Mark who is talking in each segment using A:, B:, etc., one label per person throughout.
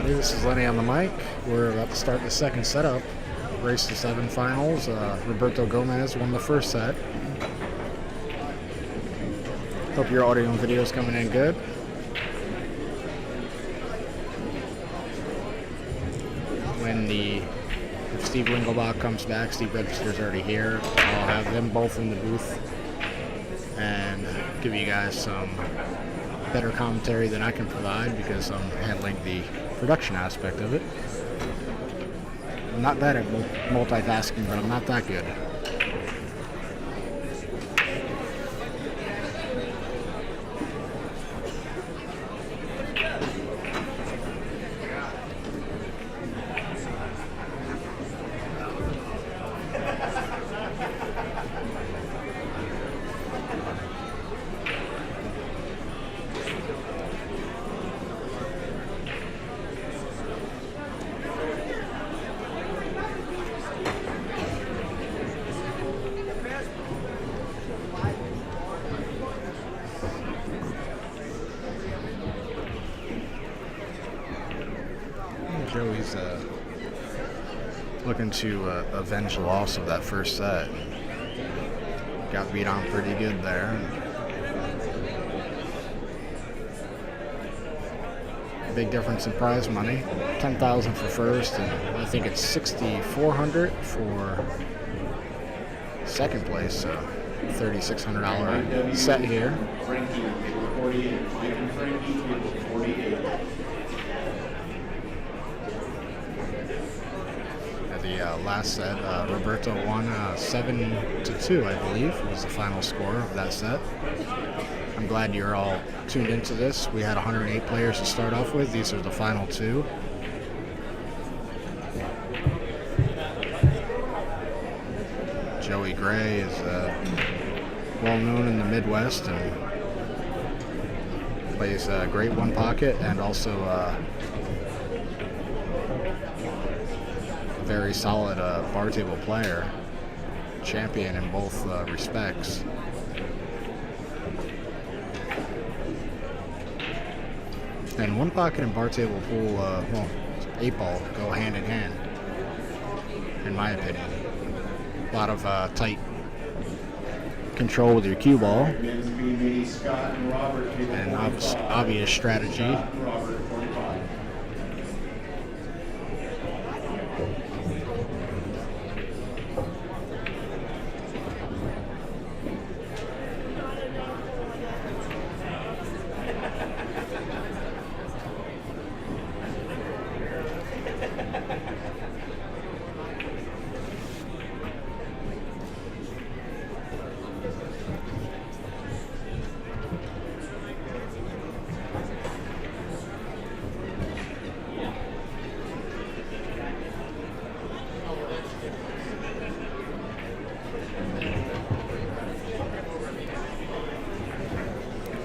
A: everybody. This is Lenny on the mic. We're about to start the second setup. Race to 7 finals. Roberto Gomez won the first set. Hope your audio and video is coming in good. If Steve Wingelbach comes back, Steve Register's already here. I'll have them both in the booth and give you guys some better commentary than I can provide because I'm handling the production aspect of it. I'm not bad at multitasking, but I'm not that good. Joey's looking to avenge the loss of that first set. Got beat on pretty good there. Big difference in prize money. $10,000 for first, and I think it's $6,400 for second place. So $3,600 set here. Last set, Roberto won 7-2, I believe, was the final score of that set. I'm glad you're all tuned into this. We had 108 players to start off with. These are the final 2. Joey Gray is well known in the Midwest and plays great one pocket and also very solid bar table player, champion in both respects. And one pocket and bar table pool, 8-ball go hand in hand, in my opinion. A lot of tight control with your cue ball, and obvious strategy.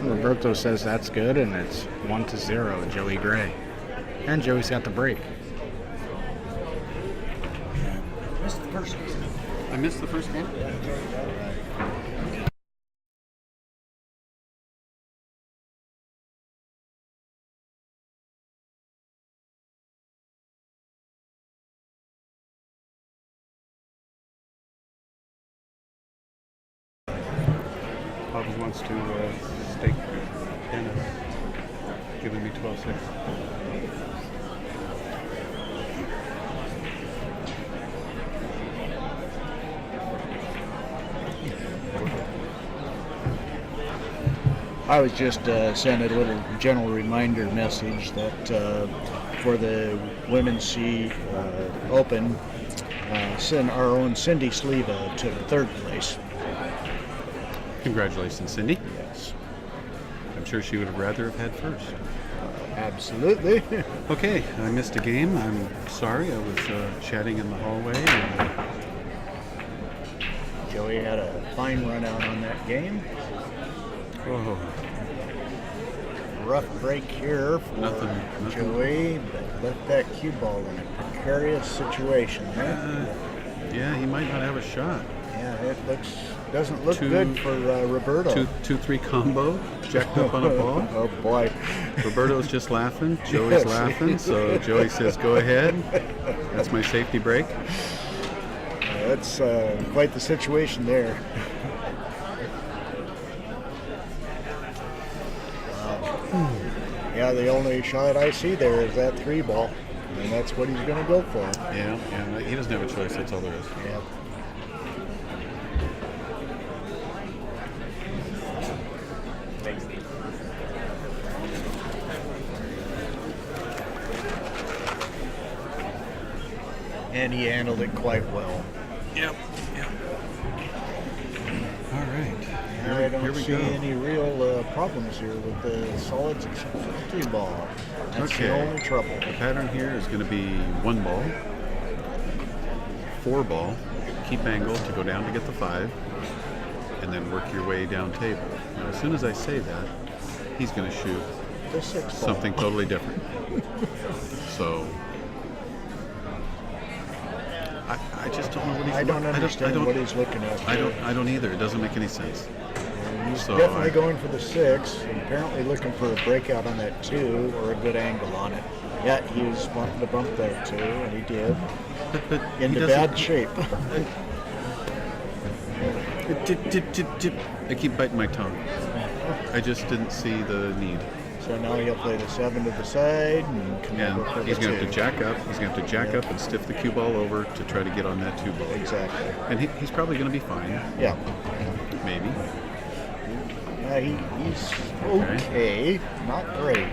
A: Roberto says that's good, and it's 1-0, Joey Gray. And Joey's got the break.
B: Missed the first game.
C: I missed the first game? Bobby wants to stake Dennis, giving me 12-6.
B: I was just sending a little general reminder message that for the Women's C Open, send our own Cindy Sleva to third place.
C: Congratulations, Cindy.
B: Yes.
C: I'm sure she would have rather have had first.
B: Absolutely.
C: Okay, I missed a game. I'm sorry. I was chatting in the hallway. And
B: Joey had a fine run out on that game.
C: oh,
B: Rough break here for
C: Nothing.
B: Joey, but left that cue ball in a precarious situation there.
C: yeah, he might not have a shot.
B: Yeah, Doesn't look
C: Two-
B: good for Roberto.
C: 2-3 combo, jacked up on a ball.
B: Oh boy.
C: Roberto's just laughing. Joey's
B: Yes.
C: laughing. So Joey says, "Go ahead." That's my safety break.
B: That's quite the situation there. Wow. Yeah, the only shot I see there is that 3 ball, and that's what he's going to go for.
C: Yeah, he doesn't have a choice. That's all there is.
B: Yeah. And he handled it quite well.
C: Yep. All right.
B: I don't
C: Here we
B: see
C: go.
B: any real problems here with the solids except for the 3 ball. That's
C: Okay.
B: the only trouble.
C: The pattern here is going to be 1 ball, 4 ball, keep angle to go down to get the 5, and then work your way down table. Now, as soon as I say that, he's going to shoot
B: The 6 ball.
C: something totally different. So I just don't know what he's.
B: I don't understand
C: I don't,
B: what he's looking at.
C: I don't either. It doesn't make any sense.
B: He's
C: So
B: definitely going for the 6, and apparently looking for a breakout on that 2 or a good angle on it. Yeah, he was wanting to bump there too, and he did.
C: But he
B: Into
C: doesn't-
B: bad shape.
C: I keep biting my tongue. I just didn't see the need.
B: So now he'll play the 7 to the side and come over for
C: And he's
B: the
C: going to
B: 2.
C: have to jack up. He's going to have to jack up and stiff the cue ball over to try to get on that 2 ball.
B: Exactly.
C: And he's probably going to be fine,
B: Yeah.
C: maybe.
B: He's okay. Not great.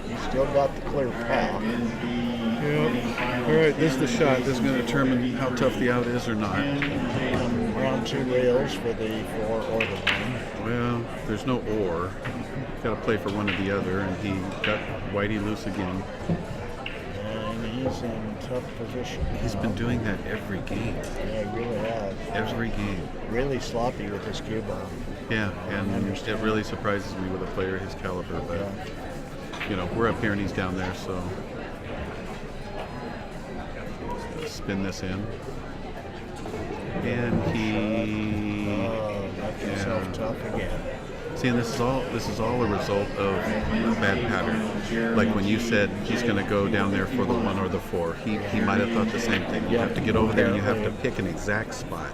B: He's still got the clear path.
C: All right, this is the shot. This is going to determine how tough the out is or not.
B: Round 2 rails for the 4 or the 1.
C: Well, there's no or. Got to play for one or the other, and he got Whitey loose again.
B: And he's in tough position.
C: He's
B: now.
C: been doing that every game.
B: Yeah, he really has.
C: Every game.
B: Really sloppy with his cue ball.
C: Yeah, and it really surprises me with a player his caliber, but you know, we're up here and he's down there, so spin this in. And he
B: Left himself tough again.
C: see, and this is all a result of a bad pattern. Like when you said he's going to go down there for the 1 or the 4, he might have thought the same thing. You have to get over there and you have to pick an exact spot,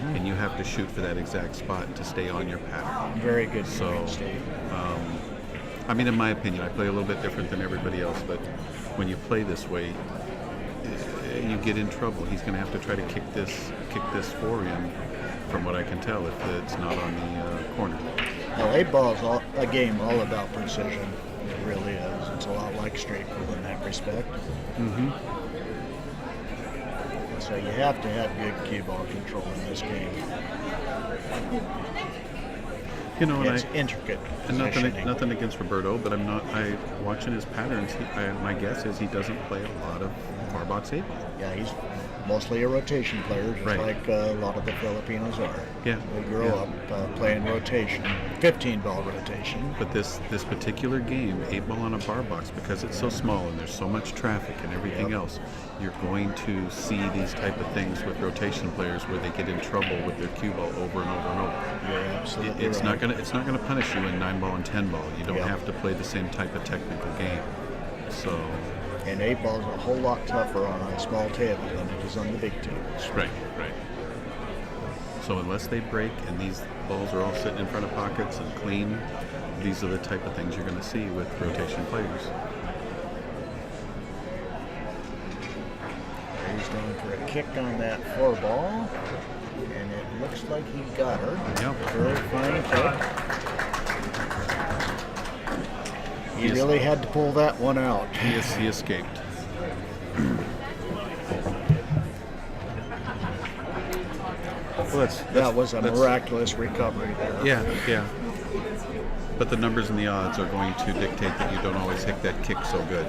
C: and you have to shoot for that exact spot to stay on your pattern.
B: Very good.
C: So,
B: point, Steve.
C: I mean, in my opinion, I play a little bit different than everybody else, but when you play this way, you get in trouble. He's going to have to try to kick this 4 in, from what I can tell, if it's not on the corner.
B: Well, 8 ball is a game all about precision. It really is. It's a lot like straight pool in that respect.
C: Mm-hmm.
B: So you have to have good cue ball control in this game.
C: You know, and
B: It's intricate
C: and
B: positioning.
C: nothing against Roberto, but I'm not. Watching his patterns. My guess is he doesn't play a lot of bar box 8 ball.
B: Yeah, he's mostly a rotation player, just
C: Right.
B: like a lot of the Filipinos are.
C: Yeah,
B: They grow
C: yeah.
B: up playing rotation, 15-ball rotation.
C: But this particular game, 8 ball on a bar box, because it's so small and there's so much traffic and everything
B: Yep.
C: else, you're going to see these type of things with rotation players where they get in trouble with their cue ball over and over and over.
B: You're absolutely
C: It's
B: right.
C: not gonna punish you in 9 ball and 10 ball. You don't
B: Yep.
C: have to play the same type of technical game. So
B: And 8 ball is a whole lot tougher on a small table than it is on the big tables.
C: right. So unless they break and these balls are all sitting in front of pockets and clean, these are the type of things you're going to see with rotation players.
B: He's going for a kick on that 4 ball, and it looks like he got her.
C: Yep.
B: Very fine kick. He
C: Yes.
B: really had to pull that one out.
C: He escaped. Well,
B: That was a
C: that's-
B: miraculous recovery there.
C: Yeah. But the numbers and the odds are going to dictate that you don't always hit that kick so good.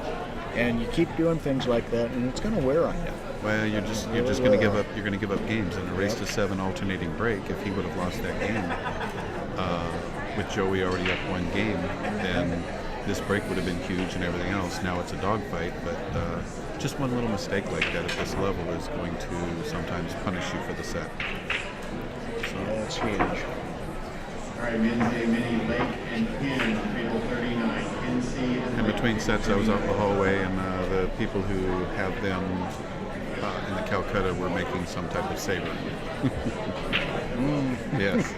B: And you keep doing things like that, and it's going to wear on you.
C: Well, you're just
B: Really
C: going to give
B: will.
C: up. You're going to give up games in a race to 7 alternating break. If he would have lost that game with Joey already up 1 game, then this break would have been huge and everything else. Now it's a dogfight, but just one little mistake like that at this level is going to sometimes punish you for the set. So
B: That's huge.
D: All right, Wednesday, Mini, Lake, and Pin, table 39, Pin C.
C: in between sets, I was out in the hallway, and the people who have them in the Calcutta were making some type of saver. Yes,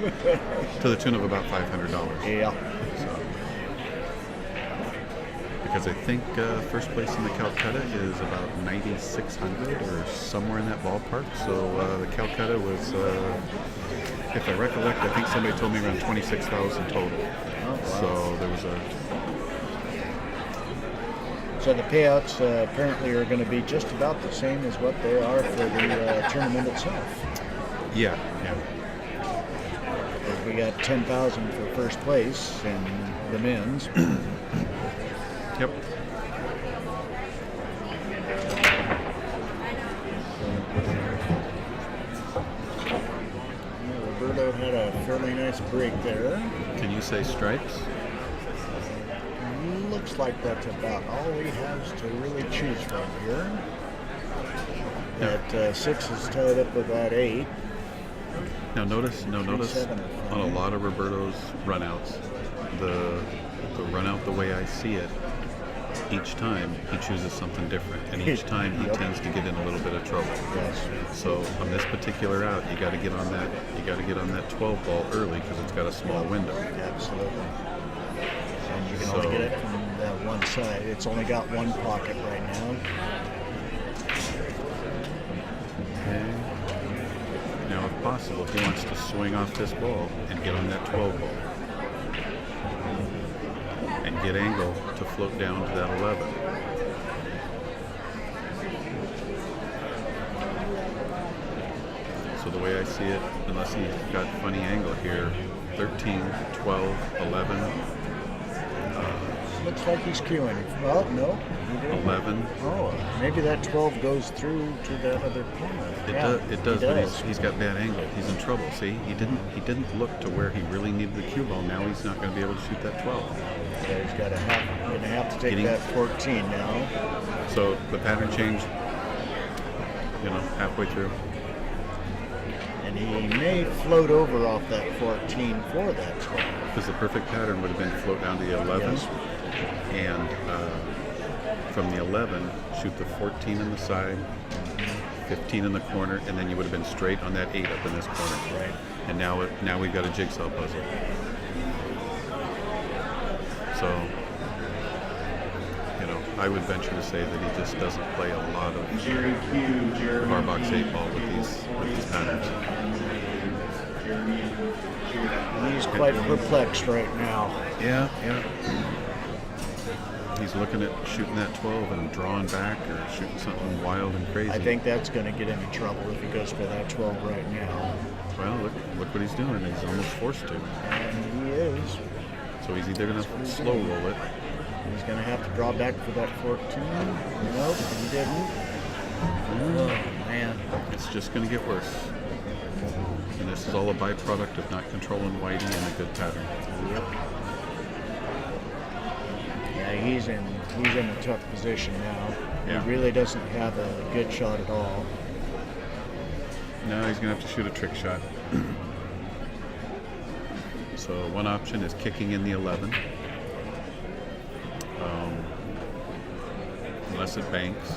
C: to the tune of about $500.
B: Yeah.
C: So, because I think first place in the Calcutta is about 9,600 or somewhere in that ballpark. So the Calcutta was, if I recollect, I think somebody told me around 26,000 total.
B: Oh, wow.
C: So there was a.
B: So the payouts apparently are going to be just about the same as what they are for the tournament itself.
C: Yeah, yeah.
B: We got 10,000 for first place in the men's.
C: Yep.
B: Roberto had a fairly nice break there.
C: Can you say stripes?
B: Looks like that's about all he has to really choose from here. That 6 is tied up with that 8.
C: Now notice
B: 7
C: on a lot of Roberto's runouts, the runout the way I see it, each time he chooses something different, and each time he tends to get in a little bit of trouble.
B: Yes.
C: So on this particular out, you got to get on that 12 ball early because it's got a small window.
B: Absolutely. And you can only get it from that one side. It's only got one pocket right now.
C: Okay. Now, if possible, he wants to swing off this ball and get on that 12 ball. And get angle to float down to that 11. So the way I see it, unless he's got funny angle here, 13, 12, 11,
B: Looks like he's queuing. Well, no. He didn't.
C: 11.
B: Oh, maybe that 12 goes through to that other corner.
C: It does, but he's got bad angle. He's in trouble. See, he didn't look to where he really needed the cue ball. Now he's not going to be able to shoot that 12.
B: Yeah, he's gonna have to take that 14 now.
C: So the pattern changed, halfway through.
B: And he may float over off that 14 for that 12.
C: Because the perfect pattern would have been float down to the 11,
B: Yes.
C: and from the 11, shoot the 14 in the side, 15 in the corner, and then you would have been straight on that 8 up in this corner.
B: Right.
C: And now we've got a jigsaw puzzle. So, I would venture to say that he just doesn't play a lot of
D: Jerry Q, Jeremy.
C: bar box 8 ball with these patterns.
B: He's quite perplexed right now.
C: Yeah. He's looking at shooting that 12 and drawing back, or shooting something wild and crazy.
B: I think that's going to get him in trouble if he goes for that 12 right now.
C: Well, look what he's doing. He's almost forced to.
B: And he is.
C: So he's either going to slow roll it.
B: He's going to have to draw back for that 14. Nope, he didn't. Oh, man.
C: It's just going to get worse. And this is all a byproduct of not controlling Whitey and a good pattern.
B: Yep. Yeah, he's in a tough position now.
C: Yeah.
B: He really doesn't have a good shot at all.
C: Now he's going to have to shoot a trick shot. So one option is kicking in the 11. Unless it banks.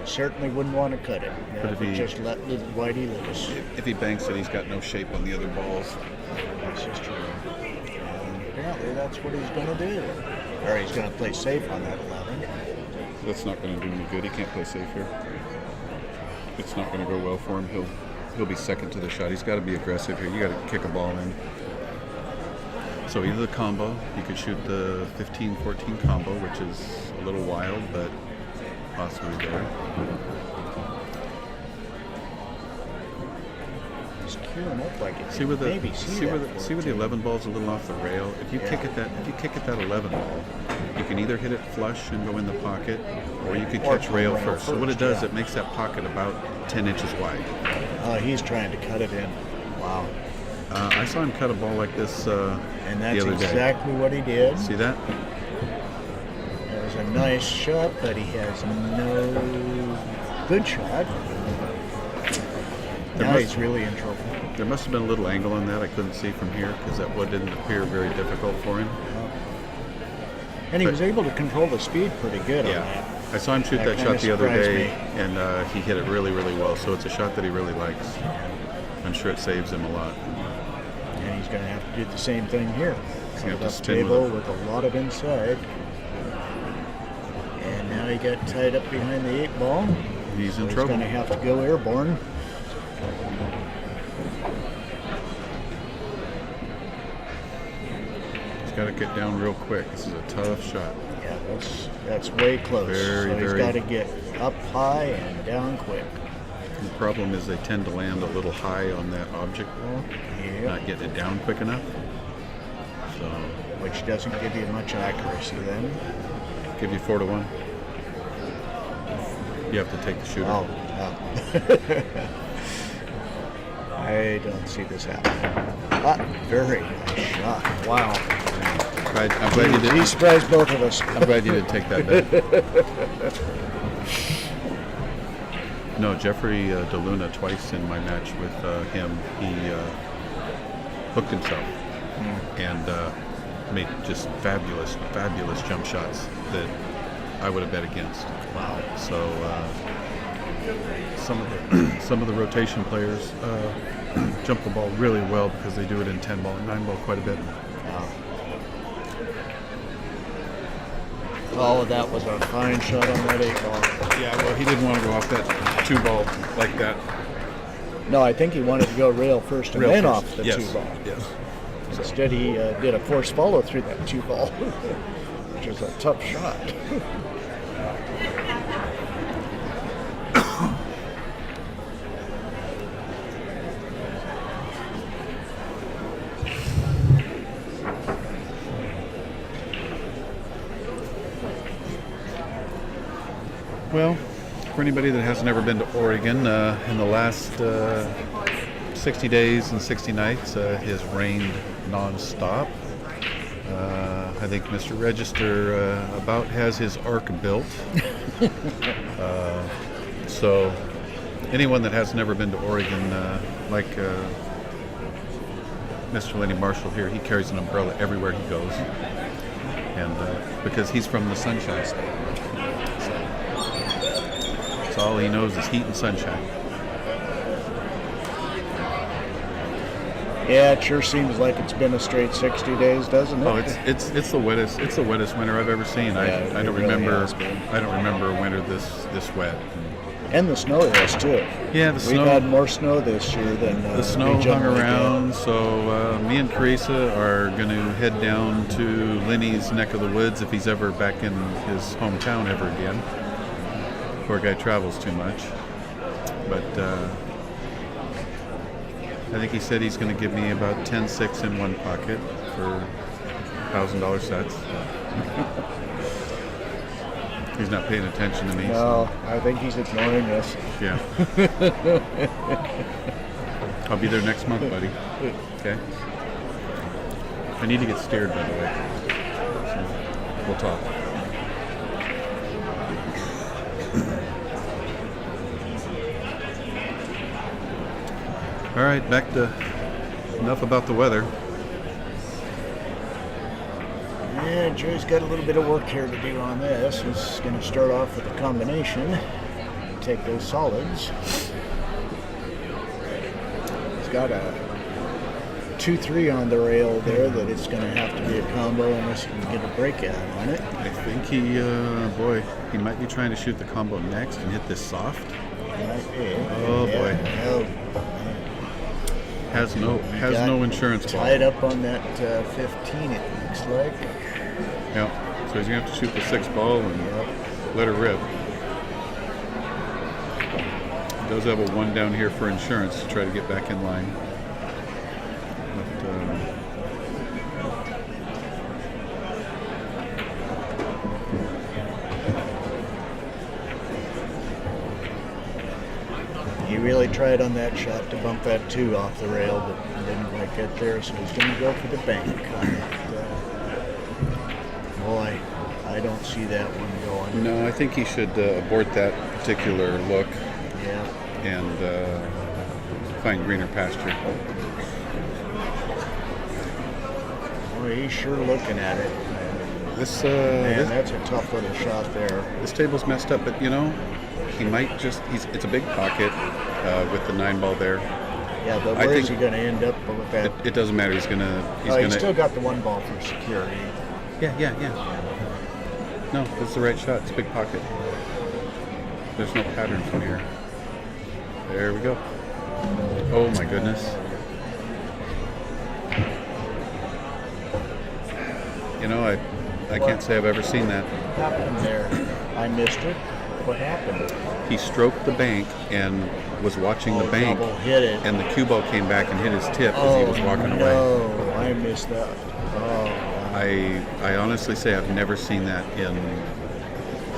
B: Certainly wouldn't want to cut it.
C: But if he
B: just let Whitey loose.
C: If he banks it, he's got no shape on the other balls.
B: This is true. And apparently that's what he's going to do. Or he's going to play safe on that 11.
C: That's not going to do any good. He can't play safe here. It's not going to go well for him. He'll be second to the shot. He's got to be aggressive here. You got to kick a ball in. So either the combo, you could shoot the 15-14 combo, which is a little wild, but possibly there.
B: He's queuing up like it.
C: See where the
B: maybe
C: see where the 11 ball's a little off the rail. If you kick at that 11 ball, you can either hit it flush and go in the pocket, or you could catch rail first. So what it does, it makes that pocket about 10 inches wide.
B: He's trying to cut it in. Wow.
C: I saw him cut a ball like this
B: And that's
C: the other day.
B: exactly what he did.
C: See that?
B: a nice shot, but he has no good shot. Now he's really in trouble.
C: There must have been a little angle on that I couldn't see from here because that wood didn't appear very difficult for him.
B: And he was able to control the speed pretty good on that.
C: I saw him shoot that
B: kinda
C: shot the other
B: surprised
C: day,
B: me.
C: and he hit it really, really well. So it's a shot that he really likes. I'm sure it saves him a lot.
B: And he's going to have to do the same thing here.
C: He's gonna have to
B: Up
C: spin with
B: table
C: it.
B: with a lot of inside. And now he got tied up behind the 8 ball.
C: He's in
B: He's
C: trouble.
B: going to have to go airborne.
C: He's got to get down real quick. This is a tough shot.
B: Yeah, that's way close.
C: Very,
B: so he's
C: very-
B: got to get up high and down quick.
C: The problem is they tend to land a little high on that object wall,
B: Yeah.
C: not getting it down quick enough. So
B: Which doesn't give you much accuracy then.
C: give you 4-1. You have to take the shooter.
B: Oh. I don't see this happening. Very nice shot. Wow.
C: I'm glad you
B: He
C: did.
B: surprised both of us.
C: I'm glad you didn't take that bet. No, Jeffrey DeLuna twice in my match with him. He hooked himself and made just fabulous, fabulous jump shots that I would have bet against.
B: Wow.
C: So some of the rotation players jump the ball really well because they do it in 10 ball and 9 ball quite a bit.
B: All of that was a fine shot on that 8 ball.
C: Yeah, well, he didn't want to go off that 2 ball like that.
B: No, I think he wanted to go rail first and
C: Rail
B: then
C: first.
B: off the
C: Yes,
B: 2 ball.
C: Yes.
B: Instead, he did a forced follow through that 2 ball, which was a tough shot.
C: Well, for anybody that hasn't ever been to Oregon, in the last 60 days and 60 nights, it has rained nonstop. I think Mr. Register about has his ark built. So anyone that has never been to Oregon, like Mr. Lenny Marshall here, he carries an umbrella everywhere he goes. And because he's from the Sunshine State. So all he knows is heat and sunshine.
B: Yeah, it sure seems like it's been a straight 60 days, doesn't it?
C: Oh, it's the wettest winter I've ever seen. I
B: it
C: don't
B: really
C: remember
B: has been.
C: I don't remember a winter this wet.
B: And the snow has too.
C: Yeah, the
B: We've
C: snow.
B: had more snow this year than
C: The snow
B: we
C: hung
B: generally get.
C: around, so me and Teresa are going to head down to Lenny's neck of the woods if he's ever back in his hometown ever again. Poor guy travels too much, but I think he said he's going to give me about 10-6 in one pocket for $1,000 sets. He's not paying attention to me.
B: No, I think he's ignoring us.
C: Yeah. I'll be there next month, buddy. Okay. I need to get steered, by the way. So we'll talk. All right, back to enough about the weather.
B: Yeah, Joe's got a little bit of work here to do on this. He's going to start off with a combination. Take those solids. He's got a 2-3 on the rail there that it's going to have to be a combo unless he can get a breakout on it.
C: I think he might be trying to shoot the combo next and hit this soft. Oh, boy.
B: Oh,
C: Has no
B: got
C: insurance ball.
B: tied up on that 15, it looks like.
C: Yeah. So he's gonna have to shoot the 6 ball and let her rip. He does have a 1 down here for insurance to try to get back in line. But,
B: He really tried on that shot to bump that 2 off the rail, but didn't quite get there, so he's going to go for the bank on it. Boy, I I don't see that one going.
C: No, I think he should abort that particular look
B: Yeah.
C: and find greener pasture.
B: Well, he's sure looking at it.
C: This
B: Man, that's a tough little shot there.
C: this table's messed up, but you know, he might just. It's a big pocket with the 9 ball there.
B: Yeah, but
C: I
B: where is
C: think
B: he going to end up with that?
C: It doesn't matter. He's gonna.
B: He's still got the 1 ball for security.
C: Yeah. No, that's the right shot. It's a big pocket. There's no pattern from here. There we go. Oh my goodness. You know, I can't say I've ever seen that.
B: What happened there? I missed it. What happened?
C: He stroked the bank and was watching the bank,
B: Double hit it.
C: and the cue ball came back and hit his tip as he was walking away.
B: No, I missed that. Oh, wow.
C: I honestly say I've never seen that in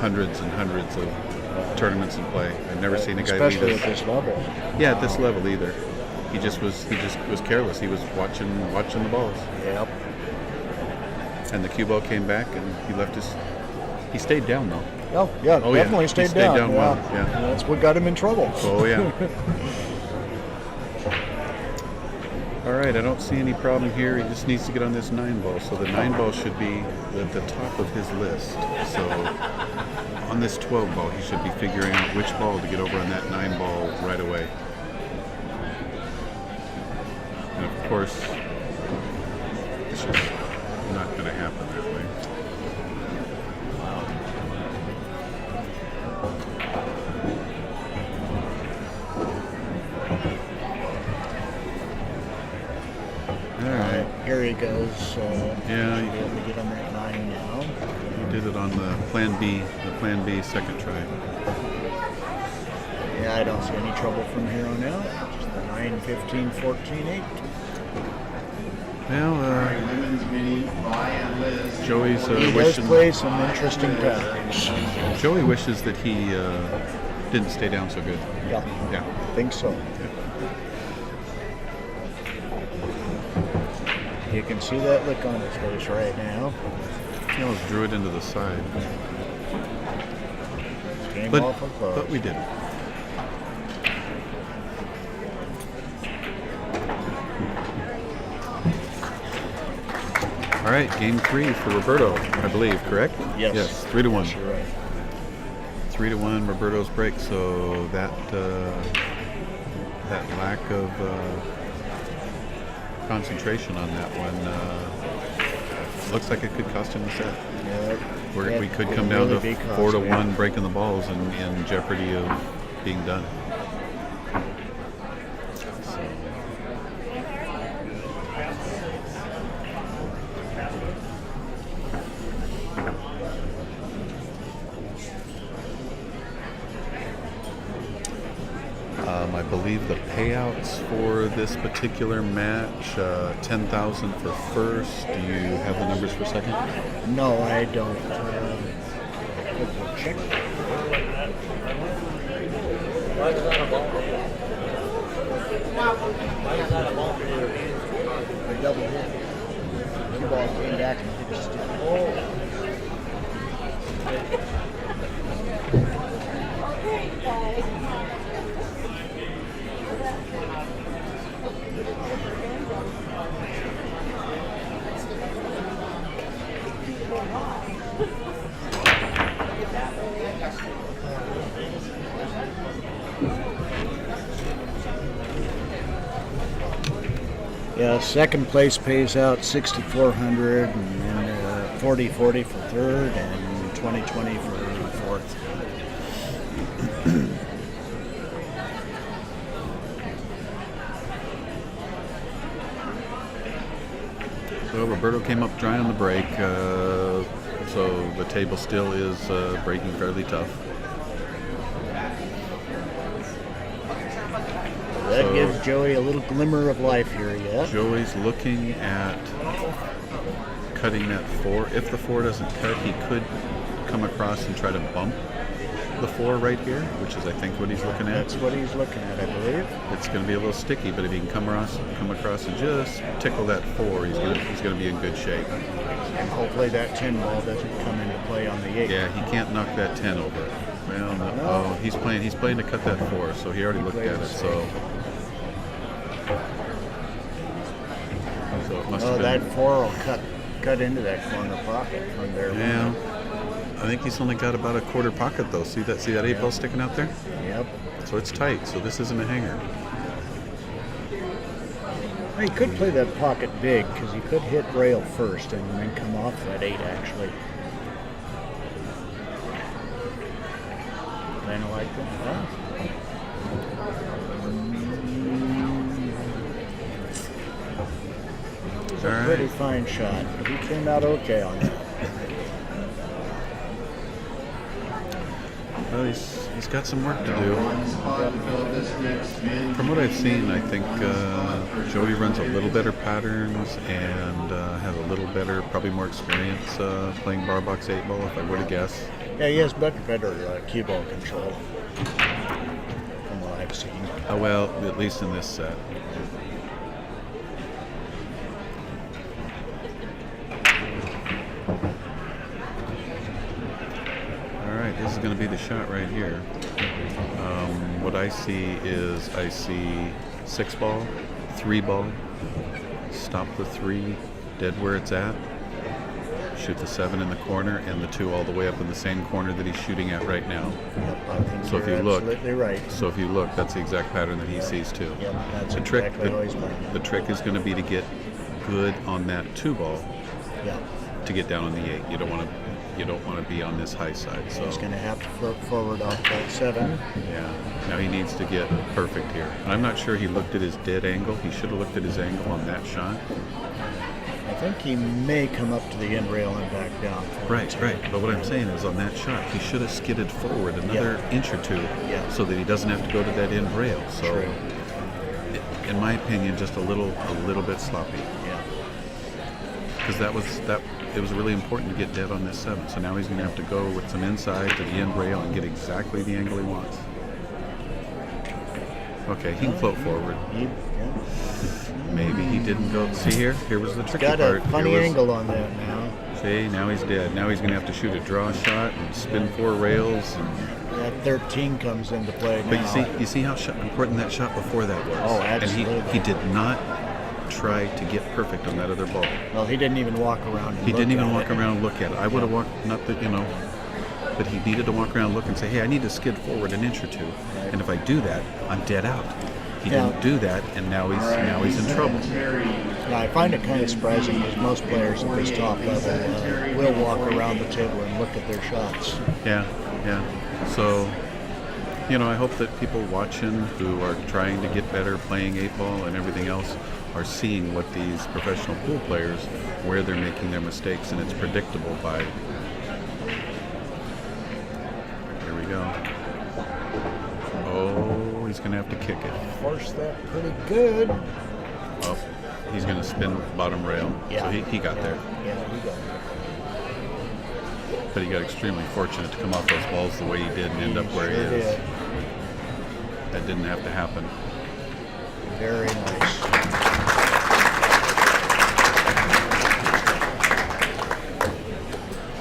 C: hundreds and hundreds of tournaments and play. I've never seen a guy lead
B: especially
C: us.
B: at this level.
C: Yeah, at this level either. He just was careless. He was watching the balls,
B: Yep.
C: and the cue ball came back and he stayed down though.
B: Oh, yeah,
C: Oh, yeah.
B: definitely
C: He
B: stayed
C: stayed
B: down.
C: down well, yeah.
B: That's what got him in trouble.
C: Oh yeah. All right, I don't see any problem here. He just needs to get on this 9 ball. So the 9 ball should be at the top of his list. So on this 12 ball, he should be figuring out which ball to get over on that 9 ball right away. And of course, it's just not going to happen that way. All right.
B: Here he goes.
C: Yeah.
B: Should be able to get on that 9 now.
C: He did it on the Plan B second try.
B: Yeah, I don't see any trouble from here on out. Just the 9, 15, 14, 8.
C: Well,
D: Women's mini by and Liz.
C: Joey's
B: He does
C: wishing.
B: play some interesting patterns.
C: Joey wishes that he didn't stay down so good.
B: Yeah,
C: Yeah.
B: I think so. You can see that look on his face right now.
C: He almost drew it into the side.
B: Game
C: But,
B: awful close.
C: but we didn't. All right, game 3 for Roberto, I believe, correct?
B: Yes.
C: Yes, 3-1.
B: Yes, you're right.
C: 3-1, Roberto's break. So that lack of concentration on that one looks like it could cost him the set.
B: Yeah,
C: We could
B: it
C: come down
B: really
C: to
B: be
C: 4-1, breaking the balls and in jeopardy of being done. I believe the payouts for this particular match, 10,000 for first. Do you have the numbers for second?
B: No, I don't. Check. A double hit. Cue ball came back and hit his stick. Yeah, second place pays out $6,400, and then $40.40 for third, and $20.20 for fourth.
C: So Roberto came up dry on the break, so the table still is breaking fairly tough.
B: That
C: So-
B: gives Joey a little glimmer of life here, yeah?
C: Joey's looking at cutting that 4. If the 4 doesn't cut, he could come across and try to bump the 4 right here, which is I think what he's looking at.
B: That's what he's looking at, I believe.
C: It's going to be a little sticky, but if he can come across and just tickle that 4, he's going to be in good shape.
B: And hopefully that 10 ball doesn't come into play on the 8.
C: Yeah, he can't knock that 10 over. Well, no. Oh, he's playing to cut that 4, so he already looked at it. So it must have been.
B: That 4 will cut into that corner pocket from there.
C: Yeah. I think he's only got about a quarter pocket though. See that 8 ball sticking out there?
B: Yep.
C: So it's tight. So this isn't a hanger.
B: He could play that pocket big because he could hit rail first and then come off that 8 actually. Kind of like that. Huh? It's a pretty fine shot. He came out okay on that.
C: Well, he's got some work to do. From what I've seen, I think Joey runs a little better patterns and has a little better, probably more experience playing bar box 8 ball, if I were to guess.
B: Yeah, he has better cue ball control from what I've seen.
C: Oh, well, at least in this set. This is going to be the shot right here. What I see 6 ball, 3 ball, stop the 3 dead where it's at, shoot the 7 in the corner and the 2 all the way up in the same corner that he's shooting at right now.
B: Yep, I think
C: So if you look,
B: absolutely right.
C: So if you look, that's the exact pattern that he sees too.
B: Yep, that's
C: the trick,
B: exactly how he's playing.
C: the trick is going to be to get good on that 2 ball.
B: Yeah.
C: To get down on the 8, you don't want to be on this high side. So
B: he's going to have to float forward off that 7.
C: Yeah. Now he needs to get perfect here. And I'm not sure he looked at his dead angle. He should have looked at his angle on that shot.
B: I think he may come up to the end rail and back down.
C: Right. But what I'm saying is on that shot, he should have skidded forward another inch or 2 so that he doesn't have to go to that end rail. So, in my opinion, just a little bit sloppy.
B: Yeah.
C: Because it was really important to get dead on this 7. So now he's going to have to go with some inside to the end rail and get exactly the angle he wants. Okay, he can float forward. Maybe he didn't go. See here? Here was the tricky part.
B: Got a funny angle on that now.
C: See, now he's dead. Now he's going to have to shoot a draw shot and spin 4 rails. And
B: that 13 comes into play now.
C: But you see how important that shot before that was.
B: Oh, absolutely.
C: And he did not try to get perfect on that other ball.
B: Well, he didn't even walk around.
C: He didn't even walk around and look at it. I would have walked, not that but he needed to walk around and look and say, hey, I need to skid forward an inch or 2, and if I do that, I'm dead out. He didn't do that, and now he's in trouble.
B: Yeah, I find it kind of surprising because most players at this top level will walk around the table and look at their shots.
C: Yeah. So, I hope that people watching who are trying to get better playing 8 ball and everything else are seeing what these professional pool players, where they're making their mistakes, and it's predictable by. Here we go. Oh, he's going to have to kick it.
B: Forced that pretty good.
C: Oh, he's going to spin bottom rail.
B: Yeah.
C: So he got there.
B: Yeah, he got there.
C: But he got extremely fortunate to come off those balls the way he did and end up where he is.
B: Did.
C: That didn't have to happen.
B: Very nice.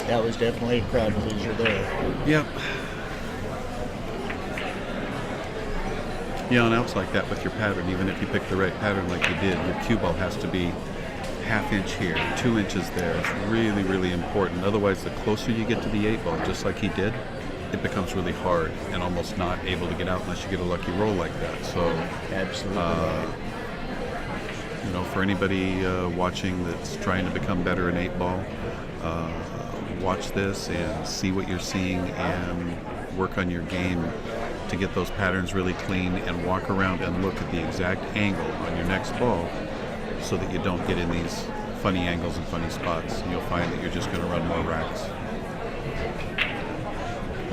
B: That was definitely a crowd pleaser there.
C: Yep. Yeah, and outs like that with your pattern, even if you pick the right pattern like you did, your cue ball has to be ½ inch here, 2 inches there. It's really, really important. Otherwise, the closer you get to the 8 ball, just like he did, it becomes really hard and almost not able to get out unless you get a lucky roll like that. So,
B: absolutely.
C: For anybody watching that's trying to become better in 8 ball, watch this and see what you're seeing and work on your game to get those patterns really clean and walk around and look at the exact angle on your next ball so that you don't get in these funny angles and funny spots. And you'll find that you're just going to run more racks.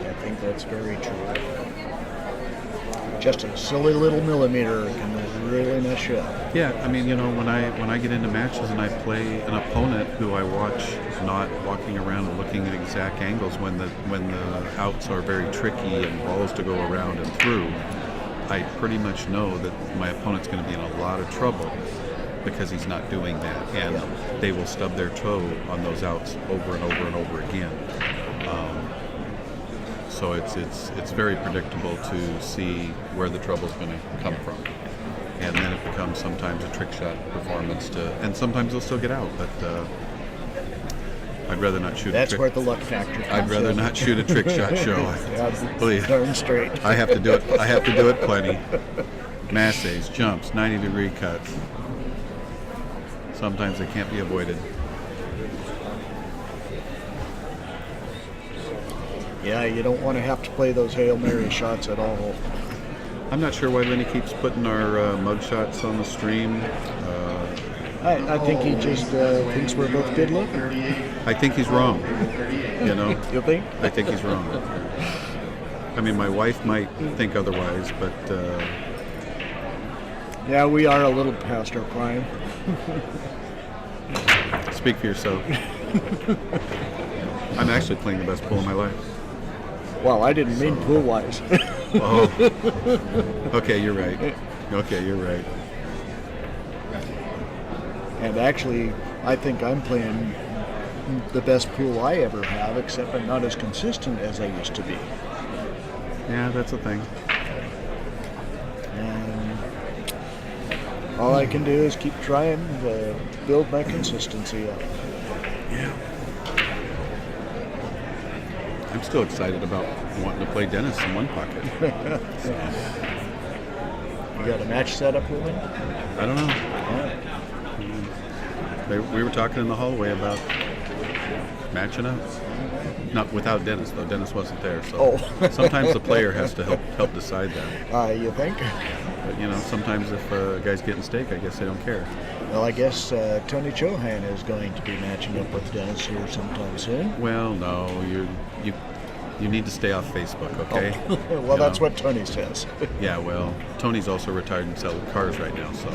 B: I think that's very true. Just a silly little millimeter can really mess you up.
C: Yeah, I mean, when I get into matches and I play an opponent who I watch not walking around and looking at exact angles when the outs are very tricky and balls to go around and through, I pretty much know that my opponent's going to be in a lot of trouble because he's not doing that, and they will stub their toe on those outs over and over and over again. So it's very predictable to see where the trouble's going to come from. And then it becomes sometimes a trick shot performance and sometimes they'll still get out, but I'd rather not shoot
B: That's
C: a trick.
B: where the luck factor comes
C: I'd rather
B: in.
C: not shoot a trick shot show.
B: Yeah,
C: Please.
B: darn straight.
C: I have to do it plenty. Masses, jumps, 90-degree cuts. Sometimes they can't be avoided.
B: Yeah, you don't want to have to play those Hail Mary shots at all.
C: I'm not sure why Lenny keeps putting our mug shots on the stream.
B: I think he just thinks we're both good looking.
C: I think he's wrong.
B: You think?
C: I think he's wrong. I mean, my wife might think otherwise, but
B: Yeah, we are a little past our prime.
C: speak for yourself. I'm actually playing the best pool of my life.
B: Well, I didn't mean pool-wise.
C: Oh. Okay, you're right.
B: And actually, I think I'm playing the best pool I ever have, except I'm not as consistent as I used to be.
C: Yeah, that's a thing.
B: And all I can do is keep trying to build my consistency up.
C: Yeah. I'm still excited about wanting to play Dennis in one pocket.
B: You got a match set up with him?
C: I don't know.
B: Yeah.
C: We were talking in the hallway about matching up. Not without Dennis, though. Dennis wasn't there, so sometimes the player has to help decide that.
B: You think?
C: But sometimes if a guy's getting steak, I guess they don't care.
B: Well, I guess Tony Chohan is going to be matching up with Dennis here sometime soon.
C: Well, no, you need to stay off Facebook, okay?
B: Well, that's what Tony says.
C: Yeah, well, Tony's also retired and selling cars right now, so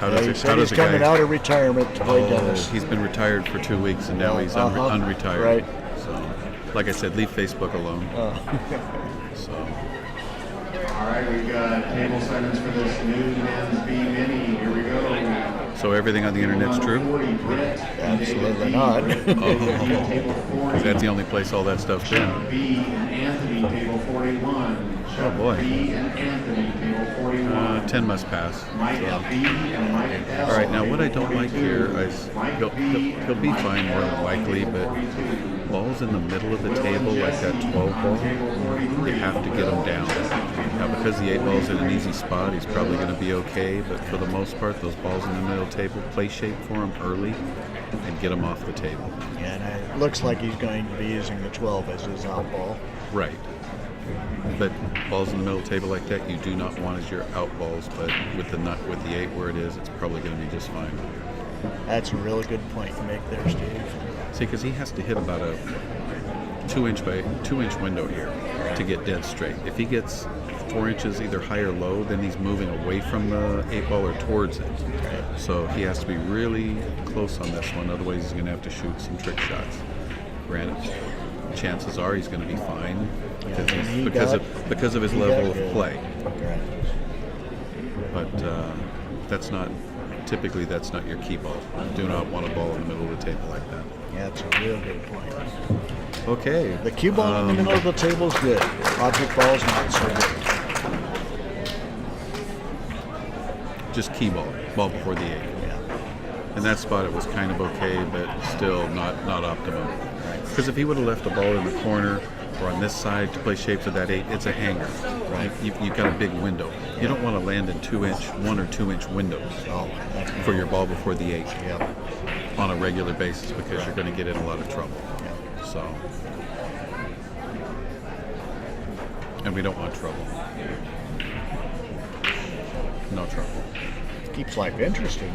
C: how
B: He
C: does
B: said he's
C: a
B: coming
C: guy?
B: out of retirement to play
C: Oh,
B: Dennis.
C: he's been retired for 2 weeks and now he's unretired.
B: Right.
C: So, like I said, leave Facebook alone. So,
D: All right, we've got table settings for this new men's B mini. Here we go.
C: so everything on the internet's true?
B: Absolutely not.
C: Oh, that's the only place all that stuff's been.
D: B and Anthony, table 41.
C: Oh boy.
D: B and Anthony, table 41.
C: 10 must pass.
D: Mike
C: So.
D: B and Mike F.
C: All right, now what I don't like here is he'll be fine more than likely, but balls in the middle of the table, like that 12 ball, you have to get them down. Now, because the 8 ball's in an easy spot, he's probably going to be okay, but for the most part, those balls in the middle table, play shape for him early and get them off the table.
B: Yeah, and it looks like he's going to be using the 12 as his out ball.
C: Right. But balls in the middle table like that, you do not want as your out balls, but with the 8 where it is, it's probably going to be just fine.
B: That's a really good point you make there, Steve.
C: See, because he has to hit about a 2-inch window here to get dead straight. If he gets 4 inches either high or low, then he's moving away from the 8 ball or towards it. So he has to be really close on this one, otherwise he's going to have to shoot some trick shots. Granted, chances are he's going to be fine because of his level of play.
B: Right.
C: But that's not your key ball. You do not want a ball in the middle of the table like that.
B: Yeah, that's a real good point.
C: Okay.
B: The cue ball in the middle of the table is good. Object ball is not so good.
C: Just key ball before the 8.
B: Yeah.
C: In that spot, it was kind of okay, but still not optimum. Because if he would have left the ball in the corner or on this side to play shapes of that 8, it's a hanger. Right. You've got a big window. You don't want to land in 1 or 2 inch windows for your ball before the 8 on a regular basis, because you're going to get in a lot of trouble. So, and we don't want trouble. No trouble.
B: Keeps life interesting.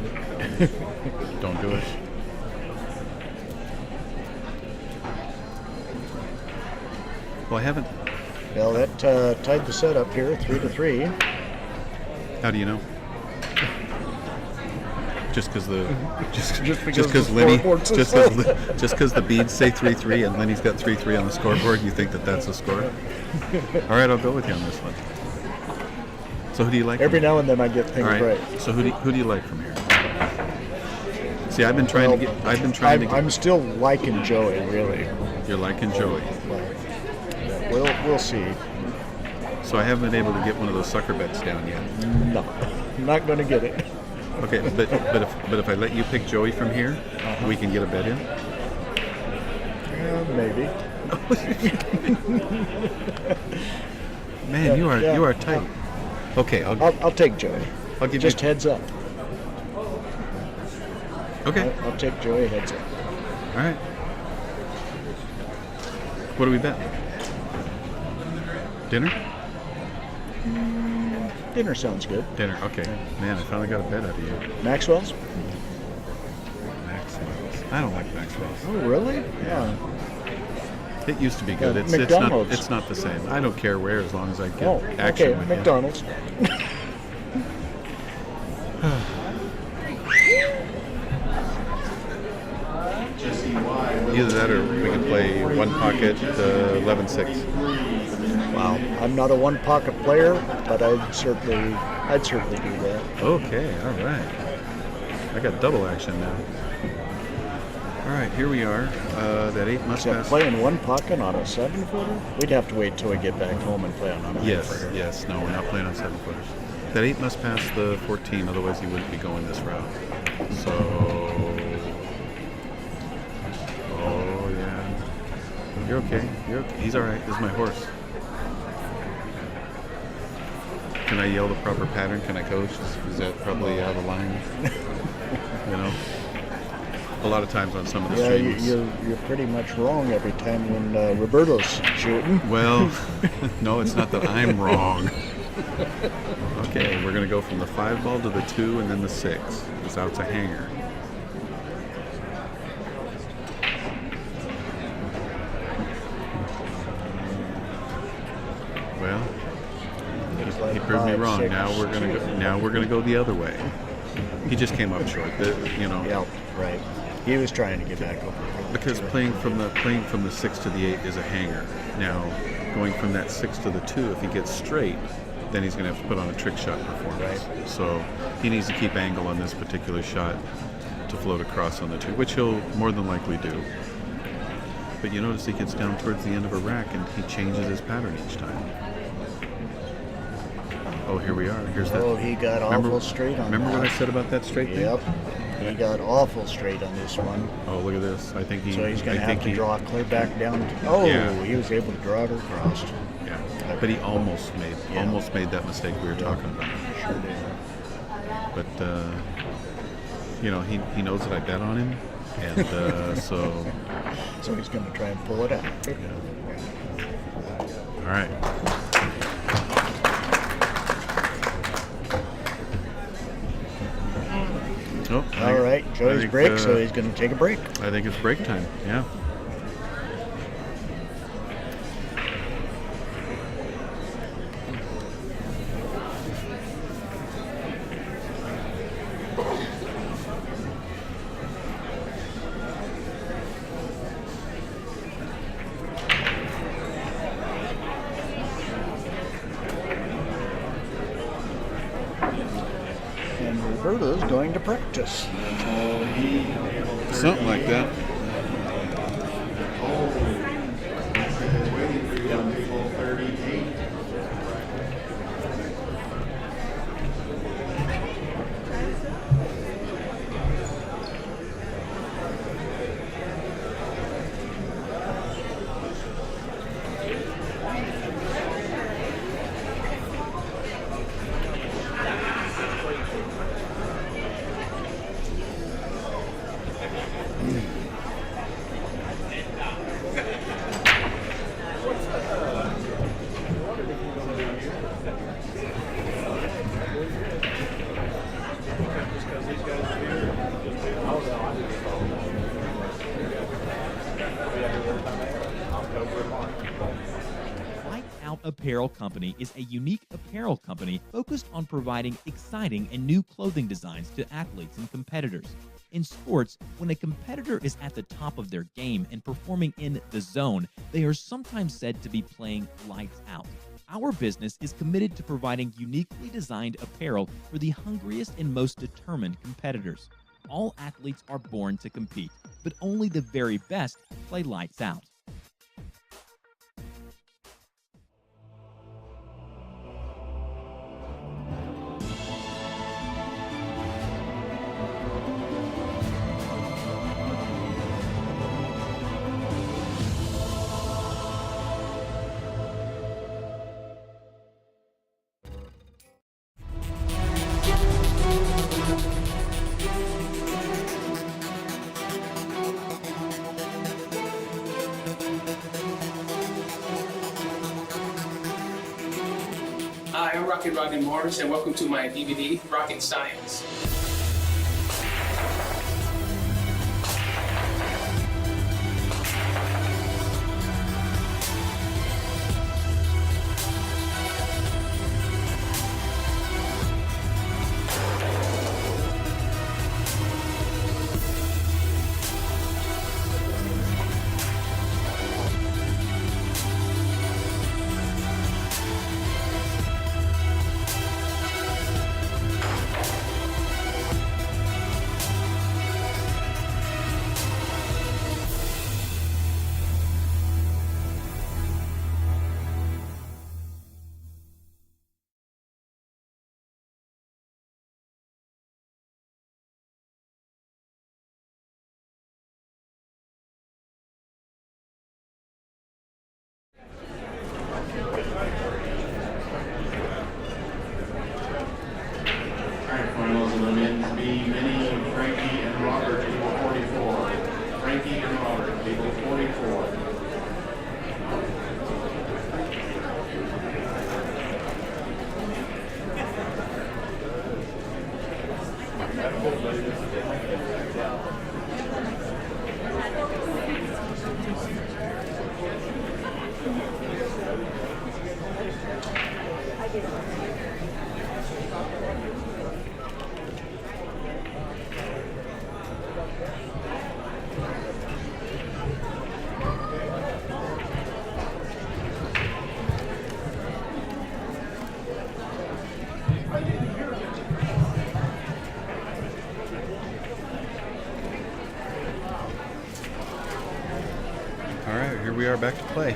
C: Don't do it. Well, I haven't.
B: Well, that tied the setup here, 3-3.
C: How do you know? Just because the
B: Just because
C: just because
B: the
C: Lenny
B: scoreboard says
C: just
B: so.
C: because just because the beads say 3-3 and Lenny's got 3-3 on the scoreboard, you think that that's a score? All right, I'll go with you on this one. So who do you like?
B: Every
C: from here?
B: now and then I get things
C: All right.
B: right.
C: So who do you like from here? See, I've been trying to get.
B: I'm still liking Joey, really.
C: You're liking Joey.
B: But we'll see.
C: So I haven't been able to get one of those sucker bets down yet.
B: No, I'm not going to get it.
C: Okay, but if I let you pick Joey from here, we can get a bet in.
B: Yeah, maybe.
C: Man, you are tight. Okay,
B: I'll take Joey.
C: I'll give
B: Just
C: you.
B: heads up.
C: Okay,
B: I'll take Joey heads up.
C: all right. What do we bet? Dinner?
B: Dinner sounds good.
C: Dinner. Okay. Man, I finally got a bet out of you.
B: Maxwell's?
C: Maxwell's. I don't like Maxwell's.
B: Oh, really?
C: Yeah. It used to be good. It's
B: McDonald's.
C: It's not the same. I don't care where, as long as I get
B: Oh,
C: action
B: okay.
C: with you.
B: McDonald's.
D: Jesse Y.
C: Either that or we can play one pocket 11-6.
B: Wow. I'm not a one-pocket player, but I'd certainly do that.
C: Okay, all right. I got double action now. All right, here we are. That 8 must
B: So
C: pass.
B: playing one pocket on a 7-footer? We'd have to wait till we get back home and play on a 9-footer.
C: Yes. No, we're not playing on 7-footers. That 8 must pass the 14, otherwise he wouldn't be going this route. So, oh yeah, you're okay. He's all right. This is my horse. Can I yell the proper pattern? Can I coach? Is that probably out of line? You know, a lot of times on some of the
B: Yeah,
C: streams.
B: you're pretty much wrong every time when Roberto's shooting.
C: Well, no, it's not that I'm wrong. Okay, we're going to go from the 5 ball to the 2 and then the 6. Because now it's a hanger. Well, he proved me wrong. Now we're going to go the other way. He just came up short.
B: Yeah, right. He was trying to get back over.
C: Because playing from the 6 to the 8 is a hanger. Now, going from that 6 to the 2, if he gets straight, then he's going to have to put on a trick shot performance.
B: Right.
C: So he needs to keep angle on this particular shot to float across on the 2, which he'll more than likely do. But you notice he gets down towards the end of a rack and he changes his pattern each time. Oh, here we are. Here's that.
B: Oh, he got awful straight on
C: Remember
B: that.
C: what I said about that straight thing?
B: Yep. He got awful straight on this one.
C: Oh, look at this. I think he.
B: So he's going to
C: I
B: have
C: think
B: to
C: he-
B: draw it clear back down. Oh,
C: Yeah.
B: he was able to draw it across.
C: Yeah, but he almost made that mistake we were talking about.
B: Sure did.
C: But he knows that I bet on him, and so
B: So he's going to try and pull it out.
C: all right. Oh,
B: All right, Joey's break, so he's going to take a break.
C: I think it's break time. Yeah.
B: And Roberto's going to practice.
C: Something like that.
D: Waiting for you on table 38.
E: Out Apparel Company is a unique apparel company focused on providing exciting and new clothing designs to athletes and competitors. In sports, when a competitor is at the top of their game and performing in the zone, they are sometimes said to be playing lights out. Our business is committed to providing uniquely designed apparel for the hungriest and most determined competitors. All athletes are born to compete, but only the very best play lights out.
F: Hi, I'm Rocket Rodney Morris, and welcome to my DVD, Rocket Science.
D: Finals in the men's B, Minnie, Frankie, and Robert, table 44. Frankie and Robert, table 44.
C: All right, here we are back to play.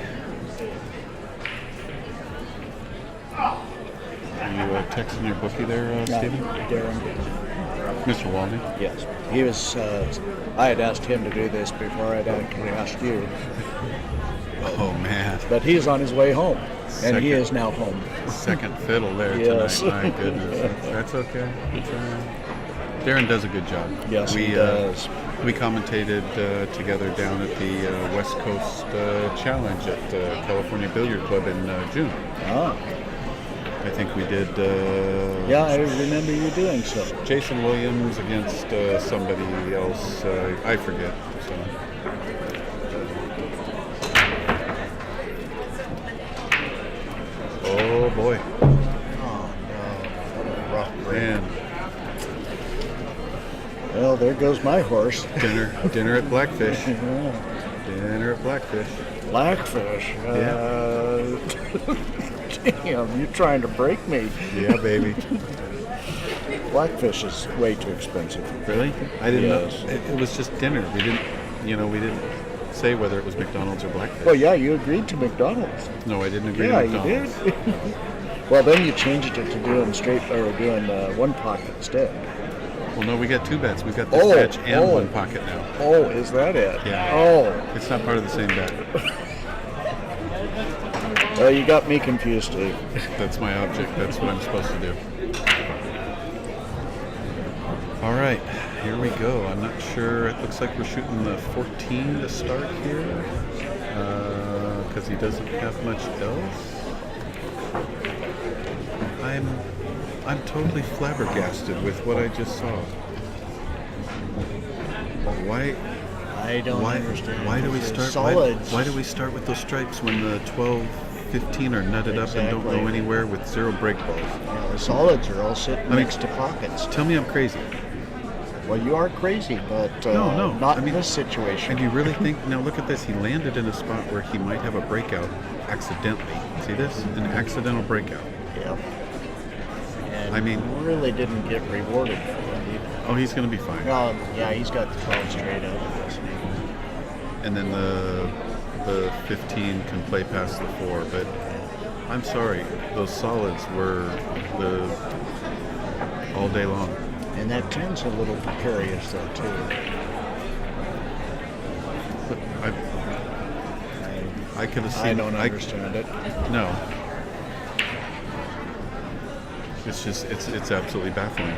C: Are you texting your bookie there, Stephen?
B: Darren.
C: Mr. Walden?
B: Yes. He was, I had asked him to do this before I'd actually asked you.
C: Oh, man.
B: But he's on his way home, and he
C: Second.
B: is now home.
C: Second fiddle there
B: Yes.
C: tonight. My goodness. That's okay. That's all right. Darren does a good job.
B: Yes,
C: we,
B: he does.
C: We commentated together down at the West Coast Challenge at California Billiard Club in June.
B: Ah,
C: I think we did.
B: yeah, I remember you doing so.
C: Jason Williams against somebody else. I forget. So. Oh boy,
B: Oh, no. What a rough break.
C: man!
B: Well, there goes my horse.
C: Dinner at Blackfish.
B: Yeah.
C: Dinner at Blackfish.
B: Blackfish. Damn, you're trying to break me.
C: Yeah, baby.
B: Blackfish is way too expensive.
C: Really? I didn't
B: Yes.
C: know. It was just dinner. We didn't say whether it was McDonald's or Blackfish.
B: Well, yeah, you agreed to McDonald's.
C: No, I didn't agree
B: Yeah,
C: to
B: you
C: McDonald's.
B: did. Well, then you changed it to doing doing one pocket instead.
C: Well, no, we got two bets. We've got this
B: Oh,
C: batch and
B: oh.
C: one pocket now.
B: Oh, is that it?
C: Yeah.
B: Oh,
C: It's not part of the same bet.
B: well, you got me confused, Steve.
C: That's my object. That's what I'm supposed to do. All right, here we go. I'm not sure. It looks like we're shooting the 14 to start here because he doesn't have much else. I'm totally flabbergasted with what I just saw. Why?
B: I don't
C: Why?
B: understand.
C: Why do we
B: It's
C: start?
B: Solids.
C: Why do we start with those stripes when the 12 15 are nutted up and don't go
B: Exactly.
C: anywhere with 0 break balls.
B: Yeah, the solids are all sitting
C: mean-
B: next to pockets.
C: Tell me I'm crazy.
B: Well, you are crazy, but
C: No,
B: not
C: I mean-
B: in this situation.
C: And you really think, now look at this, he landed in a spot where he might have a breakout accidentally. See this? An accidental breakout.
B: Yep. And
C: I mean-
B: really didn't get rewarded for it either.
C: Oh, he's going to be fine.
B: Yeah, he's got the 12 straight out of this.
C: And then the 15 can play past the 4, but I'm sorry, those solids were the all day long.
B: And that 10's a little precarious though too.
C: But I could have seen.
B: I don't understand it.
C: No. It's just it's absolutely baffling.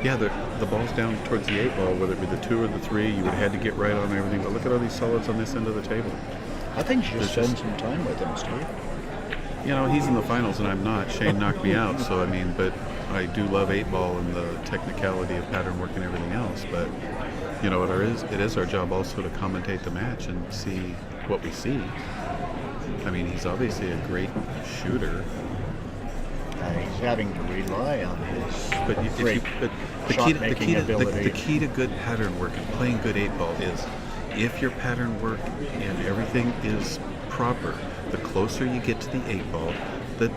C: Yeah, the ball's down towards the 8 ball, whether it be the 2 or the 3, you would have had to get right on everything. But look at all these solids on this end of the table.
B: I think you should
C: There's
B: spend
C: just-
B: some time with him, Steve.
C: You know, he's in the finals and I'm not. Shane knocked me out, so I mean, but I do love 8 ball and the technicality of pattern work and everything else. But you know, it is our job also to commentate the match and see what we see. I mean, he's obviously a great shooter,
B: He's having to rely on his
C: but if
B: great
C: but the
B: shot-making ability.
C: the key to good pattern work and playing good 8 ball is if your pattern work and everything is proper, the closer you get to the 8 ball, the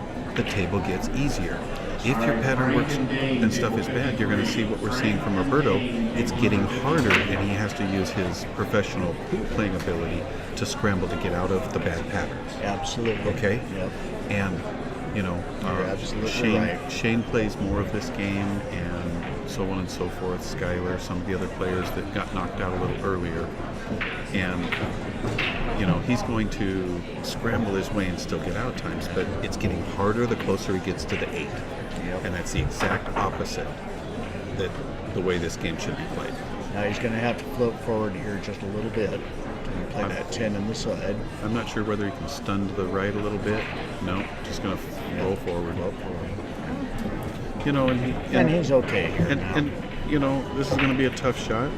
C: table gets easier. If your pattern works and stuff is bad, you're going to see what we're seeing from Roberto. It's getting harder, and he has to use his professional pool playing ability to scramble to get out of the bad patterns.
B: Absolutely.
C: Okay?
B: Yep.
C: And, you know,
B: You're absolutely right.
C: Shane plays more of this game, and so on and so forth. Skyler, some of the other players that got knocked out a little earlier. And, you know, he's going to scramble his way and still get out times, but it's getting harder the closer he gets to the 8.
B: Yep.
C: And that's the exact opposite that the way this game should be played.
B: Now he's going to have to float forward here just a little bit and play that 10 in the side.
C: I'm not sure whether he can stun to the right a little bit. No, just going to roll forward. You know,
B: And he's okay here now.
C: and you know, this is going to be a tough shot,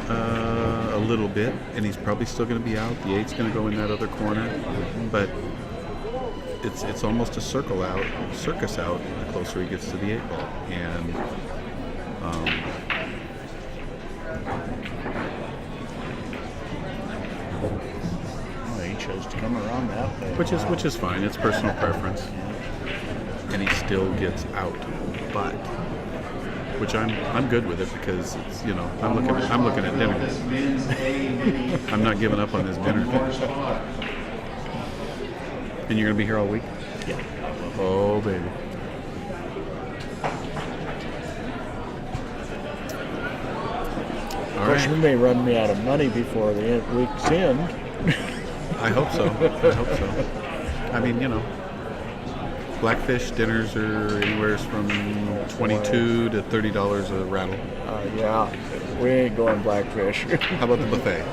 C: a little bit, and he's probably still going to be out. The 8's going to go in that other corner, but it's almost a circus out the closer he gets to the 8 ball, and
B: Oh, he chose to come around that way.
C: which is fine. It's personal preference, and he still gets out, but. Which I'm good with it because it's, you know, I'm looking at dinner. I'm not giving up on this dinner. And you're gonna be here all week?
B: Yeah.
C: Oh baby. All
B: Of course, you
C: right.
B: may run me out of money before the week's end.
C: I hope so. I hope so. I mean, you know, Blackfish dinners are anywhere from $22 to $30 a rattle.
B: Yeah, we ain't going Blackfish.
C: How about the buffet?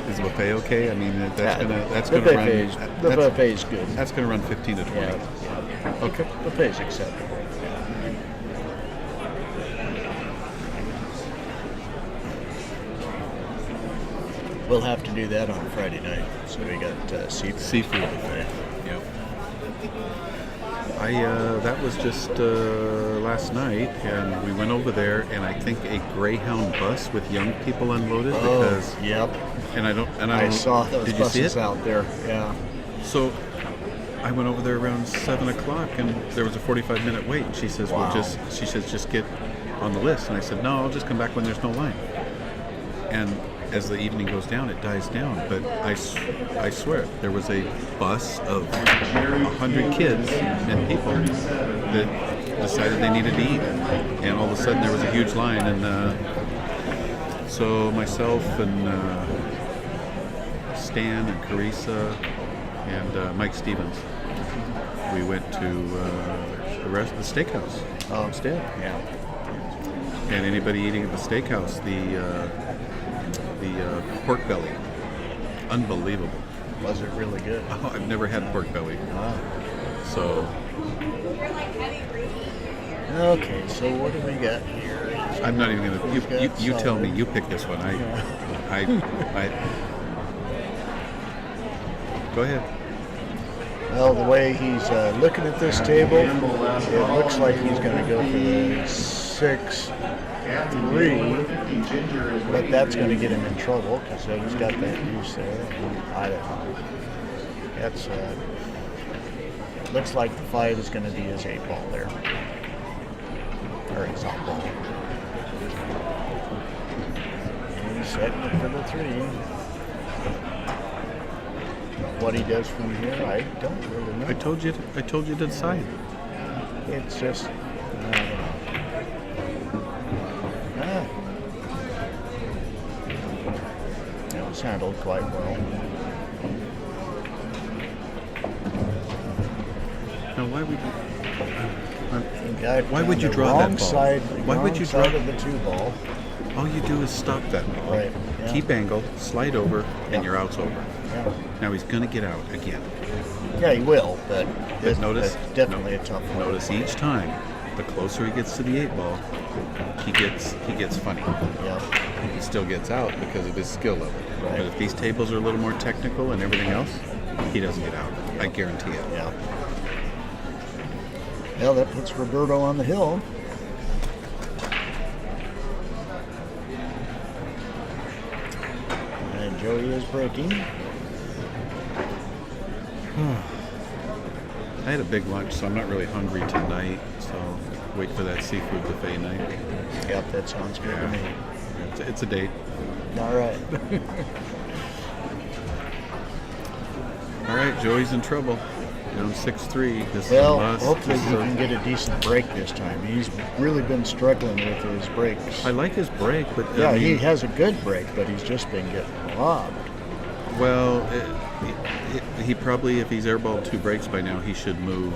C: Is the buffet okay? I mean, that's
B: the
C: gonna
B: buffet's,
C: run.
B: the buffet's good.
C: That's gonna run 15 to 20.
B: Yeah.
C: Okay.
B: Buffet's acceptable. We'll have to do that on Friday night. So we got seafood.
C: Seafood buffet. Yep. That was just last night, and we went over there, and I think a Greyhound bus with young people unloaded because,
B: Yep.
C: and I don't.
B: I saw those
C: Did you see
B: buses
C: it?
B: out there. Yeah.
C: So I went over there around 7 o'clock, and there was a 45-minute wait. And she says,
B: Wow.
C: "Well, she says just get on the list." And I said, "No, I'll just come back when there's no line." And as the evening goes down, it dies down. But I swear, there was a bus of 100 kids and people that decided they needed to eat. And all of a sudden, there was a huge line. And so myself and Stan and Carissa and Mike Stevens, we went to the steakhouse instead.
B: Yeah.
C: And anybody eating at the steakhouse, the pork belly, unbelievable.
B: Was it really good?
C: Oh, I've never had pork belly.
B: Wow.
C: So
B: Okay, so what do we got here?
C: I'm not even gonna.
B: We've got
C: You tell me.
B: salad.
C: You pick this one. I. Go ahead.
B: Well, the way he's looking at this table, it looks like he's going to go for the 6-3, but that's going to get him in trouble because he's got that use there. I don't know. That's looks like the 5 is going to be his 8 ball there, or his out ball. And he's setting it for the 3. What he does from here, I don't really know.
C: I told you to decide.
B: It's just, I don't know. It was handled quite well.
C: Now, why would
B: Why
C: would you draw that ball? Why would you draw
B: of the 2 ball?
C: all you do is stop that ball,
B: Right. Yeah.
C: keep angle, slide over,
B: Yeah.
C: and your out's over.
B: Yeah.
C: Now he's going to get out again.
B: Yeah, he will, but
C: notice,
B: it's definitely a tough one.
C: Notice each time, the closer he gets to the 8 ball, he gets funny.
B: Yeah.
C: He still gets out because of his skill level.
B: Right.
C: But if these tables are a little more technical and everything else, he doesn't get out. I guarantee it.
B: Yeah. Well, that puts Roberto on the hill. And Joey is breaking.
C: I had a big lunch, so I'm not really hungry tonight. So wait for that seafood buffet night.
B: Yep, that sounds good to me.
C: It's a date.
B: All right.
C: All right, Joey's in trouble. Down 6-3. This is a
B: Well,
C: must.
B: hopefully
C: This
B: he
C: is
B: can get a decent break this time. He's really been struggling with his breaks.
C: I like his break, but
B: Yeah,
C: I mean,
B: he has a good break, but he's just been getting robbed.
C: well, he probably, if he's airballed 2 breaks by now, he should move,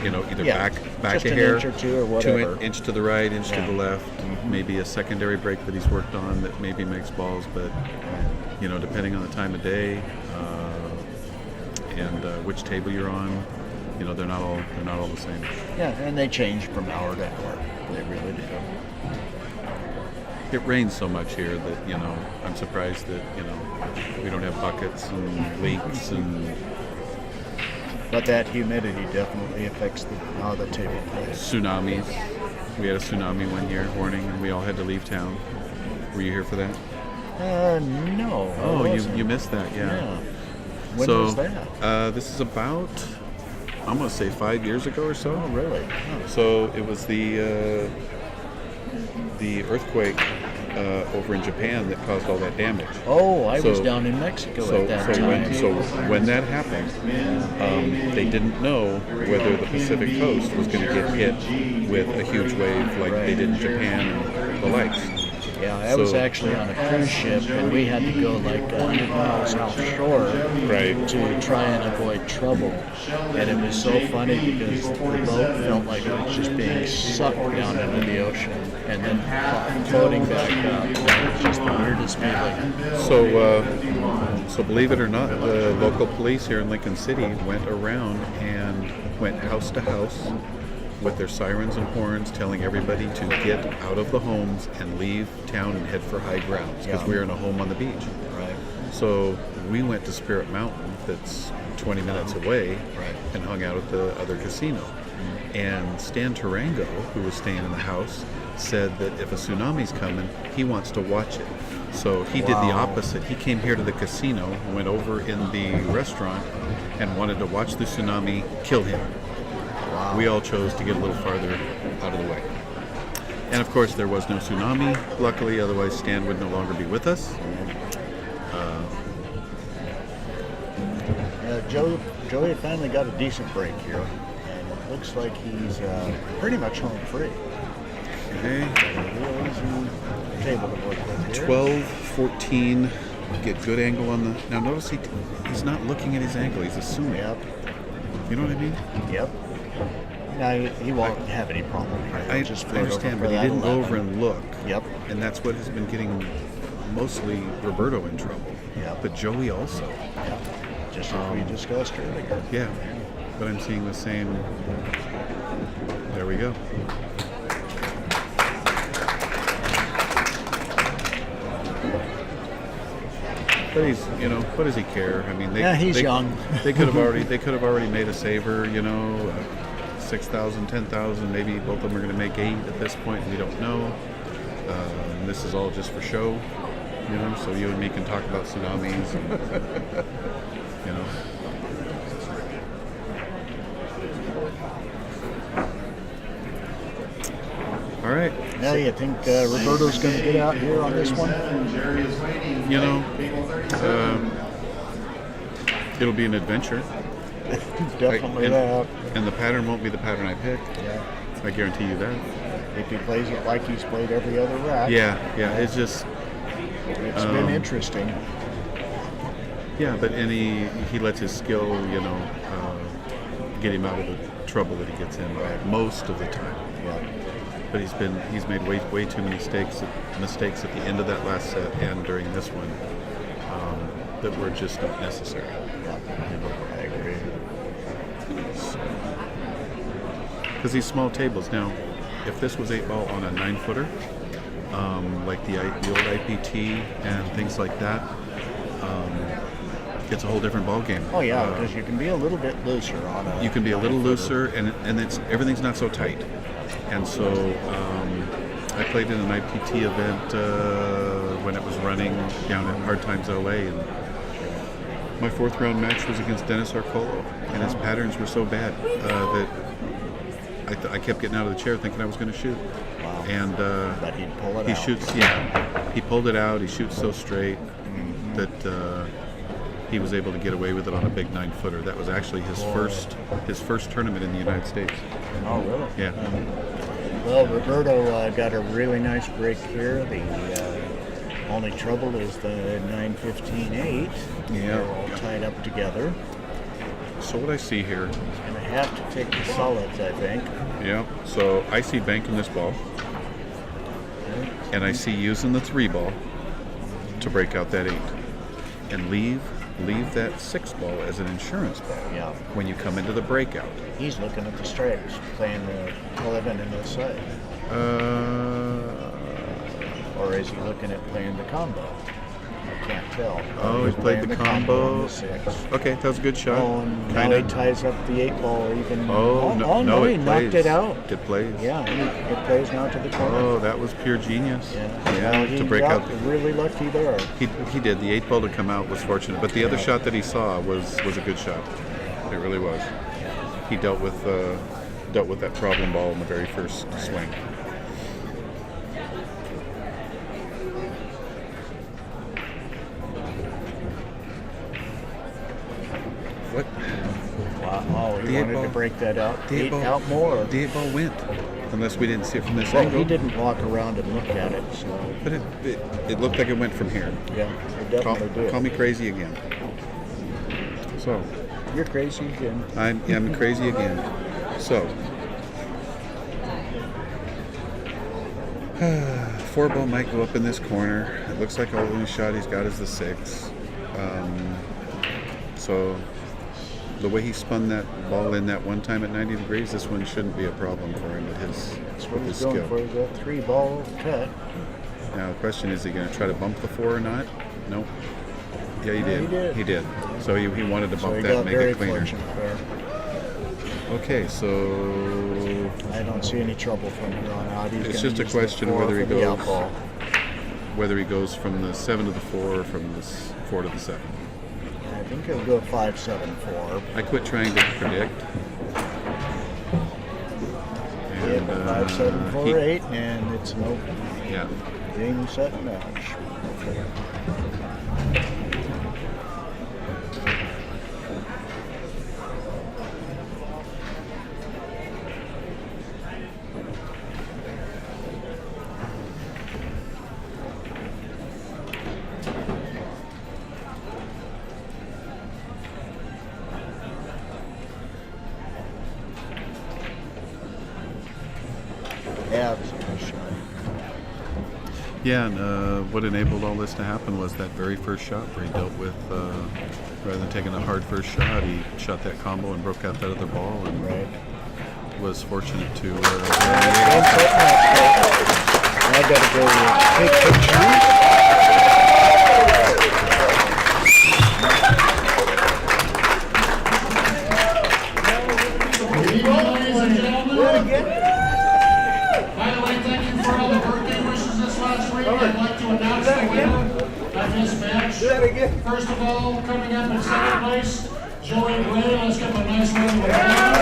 C: either
B: Yeah,
C: back
B: just
C: a
B: an
C: hair,
B: inch or 2 or whatever.
C: inch to the right, inch to
B: Yeah.
C: the left. Maybe a secondary break that he's worked on that maybe makes balls, but depending on the time of day and which table you're on, they're not all the same.
B: Yeah, and they change from hour to hour. They really do.
C: It rains so much here that I'm surprised that we don't have buckets and leaks and
B: But that humidity definitely affects how the table plays.
C: tsunamis. We had a tsunami one year warning, and we all had to leave town. Were you here for that?
B: No. I
C: Oh,
B: wasn't.
C: you missed that, yeah.
B: When
C: so,
B: was that?
C: This is about, I'm going to say 5 years ago or so.
B: Oh, really? Oh.
C: So it was the earthquake over in Japan that caused all that damage.
B: Oh, I was
C: So-
B: down in Mexico at that time.
C: When that happened, they didn't know whether the Pacific coast was going to get hit with a huge wave like they did in Japan and the likes.
B: Yeah, I was
C: So-
B: actually on a cruise ship, and we had to go like 100 miles offshore to try and avoid trouble. And it was so funny because the boat felt like it was just being sucked down into the ocean and then floating back up. It was just the weirdest feeling.
C: So believe it or not, the local police here in Lincoln City went around and went house to house with their sirens and horns telling everybody to get out of the homes and leave town and head for high grounds because we were in a home on the beach.
B: Right.
C: So we went to Spirit Mountain, that's 20 minutes away, and hung out at the other casino. And Stan Tarango, who was staying in the house, said that if a tsunami's coming, he wants to watch it. So he did the opposite. He came here to the casino, went over in the restaurant, and wanted to watch the tsunami kill him. We all chose to get a little farther out of the way. And of course, there was no tsunami, luckily, otherwise Stan would no longer be with us.
B: Joey finally got a decent break here, and it looks like he's pretty much home free.
C: Okay.
B: Real easy table to work with here.
C: 12, 14, get good angle on the... Now notice he's not looking at his angle, he's assuming.
B: Yep.
C: You know what I mean?
B: Yep. Now he won't have any problem here.
C: I
B: He'll just float
C: understand,
B: over
C: but
B: for
C: he
B: that
C: didn't go
B: 11.
C: over and look.
B: Yep.
C: And that's what has been getting mostly Roberto in trouble.
B: Yep.
C: But Joey also.
B: Yep. Just as we discussed earlier.
C: Yeah. But I'm seeing the same... There we go. But he's, what does he care? I mean,
B: he's young.
C: they could have already made a saver, 6,000, 10,000. Maybe both of them are going to make 8 at this point. We don't know. This is all just for show, So you and me can talk about tsunamis, and, All right.
B: Now you think Roberto's going to get out here on this one?
C: It'll be an adventure.
B: Definitely that.
C: And the pattern won't be the pattern I pick.
B: Yeah.
C: I guarantee you that.
B: If he plays it like he's played every other rack.
C: Yeah. It's just.
B: It's been interesting.
C: Yeah, but he lets his skill, get him out of the trouble that he gets in most of the time.
B: Yeah.
C: But he's made way too many mistakes at the end of that last set and during this one that were just not necessary.
B: Yeah. I agree.
C: Because these small tables now, if this was 8-ball on a 9-footer, like the old IPT and things like that, it's a whole different ball game.
B: Oh yeah, because you can be a little bit looser on a.
C: You can be a little looser, and everything's not so tight. And so I played in an IPT event when it was running down at Hard Times LA, and my 4th round match was against Dennis Arcolo, and his patterns were so bad that I kept getting out of the chair thinking I was going to shoot.
B: Wow.
C: And
B: but he'd pull it
C: he
B: out.
C: shoots, he pulled it out. He shoots so straight that he was able to get away with it on a big 9-footer. That was actually his first tournament in the United States.
B: Oh really?
C: Yeah.
B: Well, Roberto got a really nice break here. The only trouble is the 9-15-8.
C: Yeah.
B: They're all tied up together.
C: So what I see here.
B: He's going to have to take the solids, I think.
C: Yeah. So I see banking this ball, and I see using the 3-ball to break out that 8, and leave that 6-ball as an insurance ball.
B: Yeah.
C: When you come into the breakout.
B: He's looking at the strikes, playing the 11 in the side. Or is he looking at playing the combo? I can't tell.
C: Oh, he's played the combo.
B: On the 6.
C: Okay, that was a good shot.
B: Oh, and now he ties up the 8-ball even.
C: Oh, no,
B: he
C: it
B: knocked
C: plays.
B: it out.
C: It plays.
B: Yeah, it plays now to the corner.
C: Oh, that was pure genius.
B: Well,
C: to break
B: got
C: out.
B: really lucky there.
C: He did. The 8-ball to come out was fortunate, but the other shot that he saw was a good shot. It really was. He dealt with that problem ball in the very first swing. What?
B: Wow. Oh, he wanted to break that out.
C: The
B: 8 out more.
C: The 8-ball went, unless we didn't see it from this
B: Well,
C: angle.
B: he didn't walk around and look at it, so.
C: But it looked like it went from here.
B: Yeah, it definitely did.
C: Call me crazy again. So.
B: You're crazy again.
C: I'm crazy again. So. 4-ball might go up in this corner. It looks like the only shot he's got is the 6. So the way he spun that ball in that one time at 90 degrees, this one shouldn't be a problem for him with his
B: That's what he's
C: skill.
B: going for, is that 3-ball cut.
C: Now the question is he going to try to bump the 4 or not? Nope. Yeah, he did. He did. So he wanted to bump that and make it cleaner. Okay, so
B: I don't see any trouble from here on out.
C: it's just a question of whether he goes from the 7 to the 4 or from the 4 to the 7.
B: I think he'll go 5-7-4.
C: I quit trying to predict. And
B: 5-7-4-8, and it's an open.
C: Yeah.
B: Game, set, match. Yeah, it was a nice shot.
C: Yeah, and what enabled all this to happen was that very first shot where he dealt with, rather than taking a hard first shot, he shot that combo and broke out that other ball, and was fortunate to.
B: I gotta go take pictures.
D: I'd like to announce the winner of this match. First of all, coming up in second place, Joey Gray. Let's give him a nice round of applause.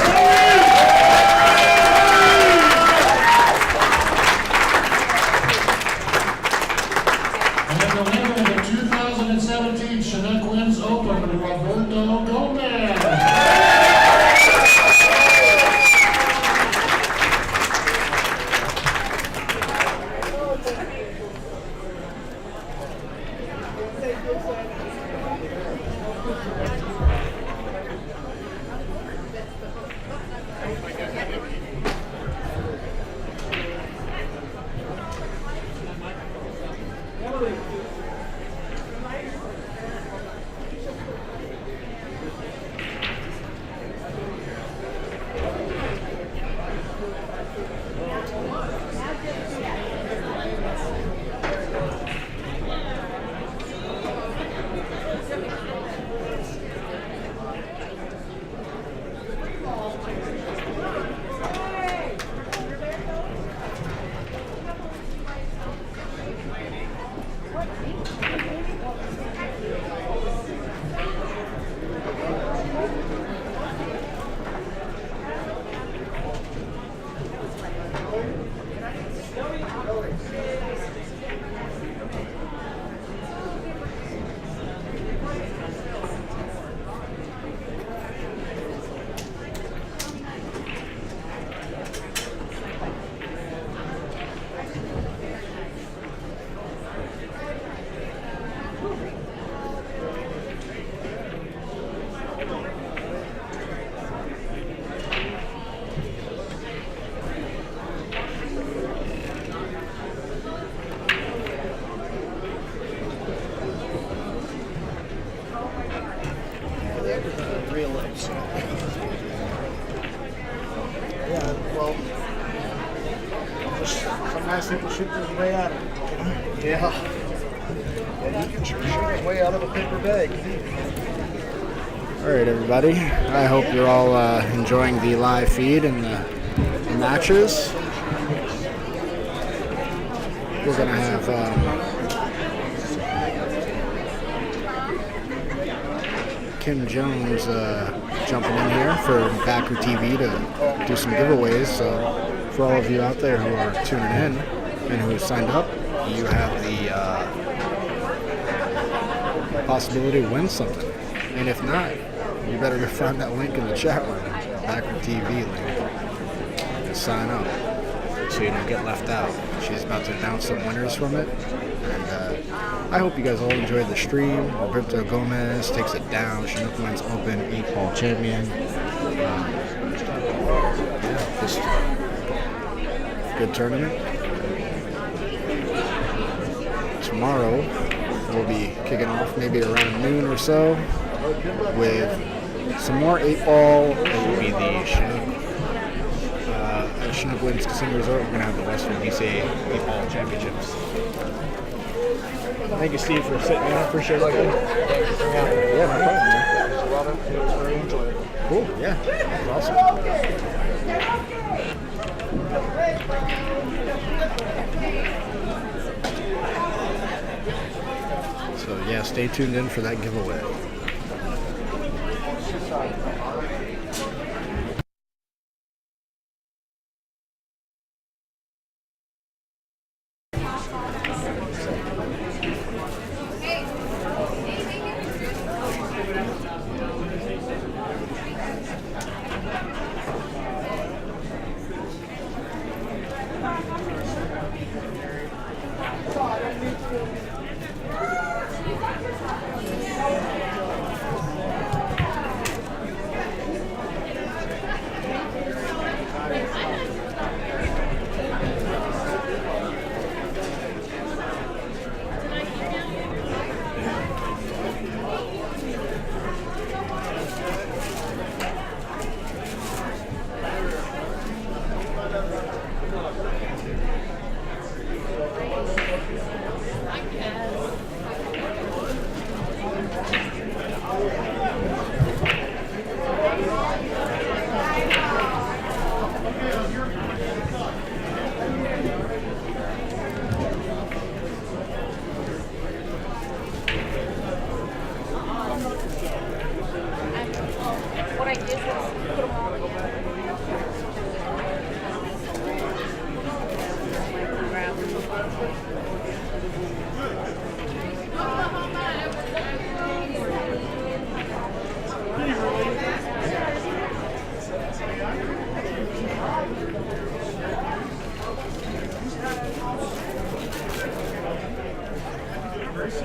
D: And the winner of the 2017 Chinook Wins Open, Roberto Gomez.
B: Yeah, well, some nice people shoot their way out of it. Yeah. And you can shoot your way out of a paper bag.
A: All right, everybody. I hope you're all enjoying the live feed and the matches. We're going to have Kim Jones jumping in here for Backer TV to do some giveaways. So for all of you out there who are tuning in and who have signed up, you have the possibility to win something. And if not, you better go find that link in the chat room, Backer TV link, and sign up so you don't get left out. She's about to announce some winners from it. And I hope you guys all enjoyed the stream. Roberto Gomez takes it down. Chinook Wins Open 8-ball champion. Yeah, just good tournament. Tomorrow we'll be kicking off maybe around noon or so with some more 8-ball. It will be the Chinook Wins Casino Resort. We're going to have the Western DCA 8-ball championships.
B: Thank you, Steve, for sitting in. I appreciate it.
A: Yeah, no problem, man.
B: It was very enjoyable.
A: Cool, yeah, that was awesome. So yeah, stay tuned in for that giveaway.
D: Players,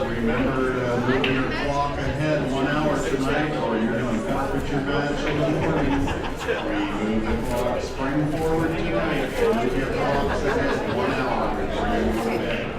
D: remember to move your clock ahead 1 hour tonight, or you're going to forfeit your match in the morning. Remove the clock, spring forward tonight, move your clocks ahead 1 hour before you go to bed.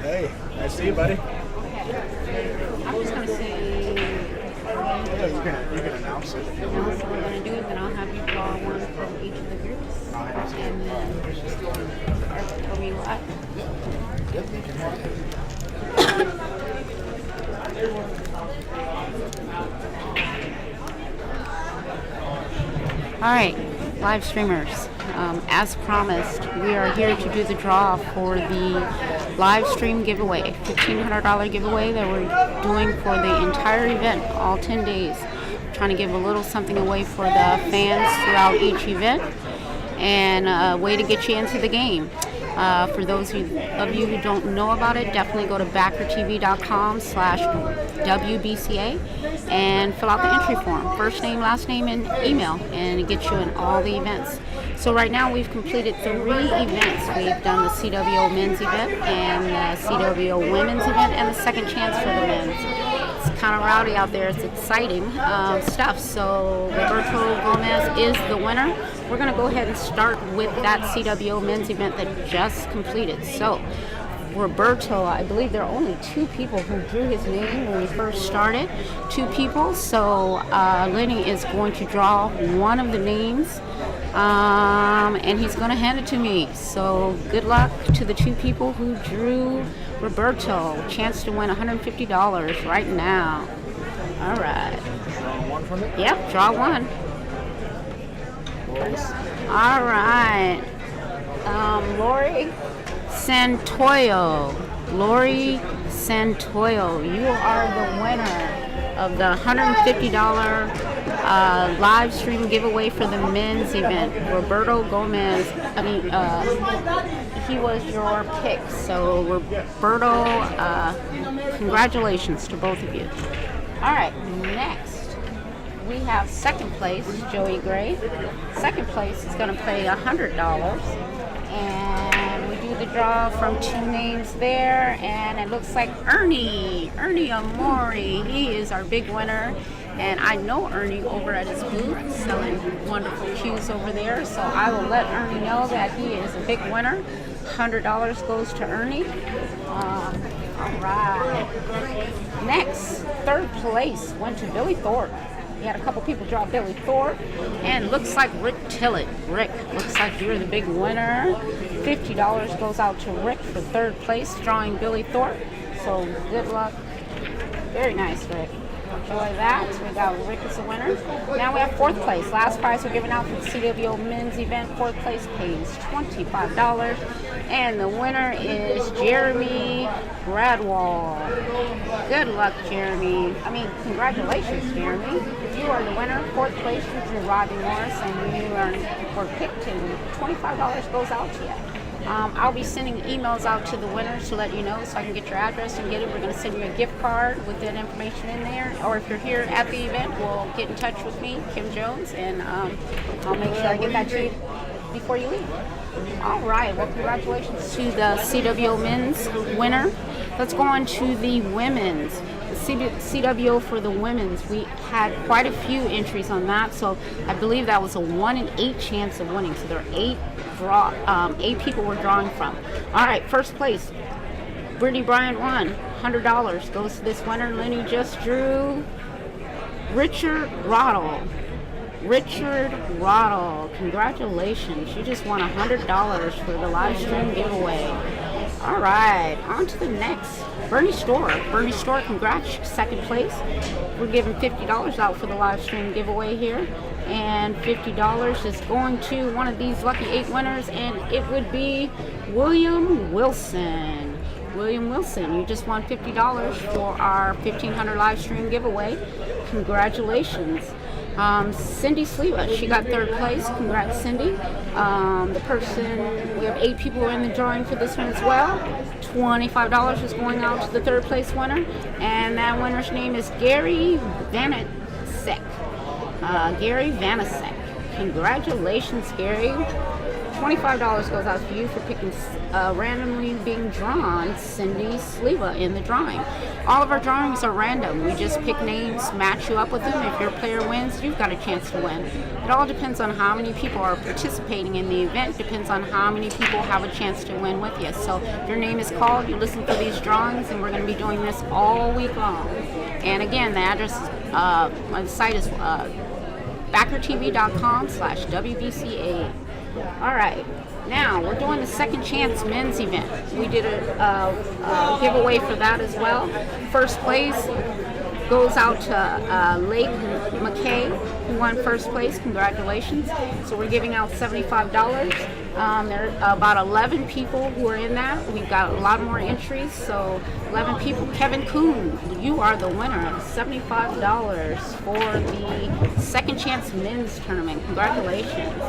B: Hey, nice to see you, buddy.
G: I'm just going to say,
B: You can announce it.
G: announce what we're going to do, then I'll have you draw one from each of the groups. And then, are we live? All right, live streamers. As promised, we are here to do the draw for the live stream giveaway, $1,500 giveaway that we're doing for the entire event, all 10 days. Trying to give a little something away for the fans throughout each event, and a way to get you into the game. For those of you who don't know about it, definitely go to backertv.com/WBCA and fill out the entry form. First name, last name, and email, and it gets you in all the events. So right now we've completed 3 events. We've done the CWO men's event and the CWO women's event and the second chance for the men's. It's kind of rowdy out there. It's exciting stuff. So Roberto Gomez is the winner. We're going to go ahead and start with that CWO men's event that just completed. So Roberto, I believe there are only 2 people who drew his name when we first started. 2 people. So Lenny is going to draw one of the names, and he's going to hand it to me. So good luck to the 2 people who drew Roberto. Chance to win $150 right now. All right.
B: Draw one from it?
G: Yep, draw one. All right. Lori Santoyo. Lori Santoyo, you are the winner of the $150 live stream giveaway for the men's event. Roberto Gomez, he was your pick. So Roberto, congratulations to both of you. All right, next we have second place, Joey Gray. Second place is going to pay $100, and we do the draw from 2 names there, and it looks like Ernie Amori. He is our big winner, and I know Ernie over at his booth selling wonderful cues over there, so I will let Ernie know that he is a big winner. $100 goes to Ernie. All right. Next, third place went to Billy Thorpe. We had a couple people draw Billy Thorpe, and looks like Rick Tillett. Rick, looks like you're the big winner. $50 goes out to Rick for third place, drawing Billy Thorpe. So good luck. Very nice, Rick. Enjoy that. So we got Rick as a winner. Now we have fourth place. Last prize we're giving out for the CWO men's event. Fourth place pays $25. And the winner is Jeremy Bradwall. Good luck, Jeremy. Congratulations, Jeremy. You are the winner. Fourth place, you drew Robbie Morris, and you were picked, and $25 goes out to you. I'll be sending emails out to the winners to let you know, so I can get your address and get it. We're going to send you a gift card with that information in there. Or if you're here at the event, we'll get in touch with me, Kim Jones, and I'll make sure I get that to you before you leave. All right. Well, congratulations to the CWO men's winner. Let's go on to the women's. The CWO for the women's, we had quite a few entries on that, so I believe that was a 1 in 8 chance of winning. So there are 8 people we're drawing from. All right, first place, Brittany Bryant won. $100 goes to this winner. Lenny just drew Richard Roddle. Congratulations, you just won $100 for the live stream giveaway. All right, on to the next. Bernie Store, congrats, second place. We're giving $50 out for the live stream giveaway here, and $50 is going to one of these lucky 8 winners, and it would be William Wilson. You just won $50 for our 1,500 live stream giveaway. Congratulations. Cindy Sleva, she got third place. Congrats, Cindy. We have 8 people in the drawing for this one as well. $25 is going out to the third place winner, and that winner's name is Gary Vanasek. Congratulations, Gary. $25 goes out to you for picking randomly being drawn Cindy Sleva in the drawing. All of our drawings are random. We just pick names, match you up with them. If your player wins, you've got a chance to win. It all depends on how many people are participating in the event. Depends on how many people have a chance to win with you. So if your name is called, you listen for these drawings, and we're going to be doing this all week long. And again, the address, my site is backertv.com/WBCA. All right, now we're doing the second chance men's event. We did a giveaway for that as well. First place goes out to Lake McKay, who won first place. Congratulations. So we're giving out $75. There are about 11 people who are in that. We've got a lot more entries, so 11 people. Kevin Kuhn, you are the winner of $75 for the second chance men's tournament. Congratulations.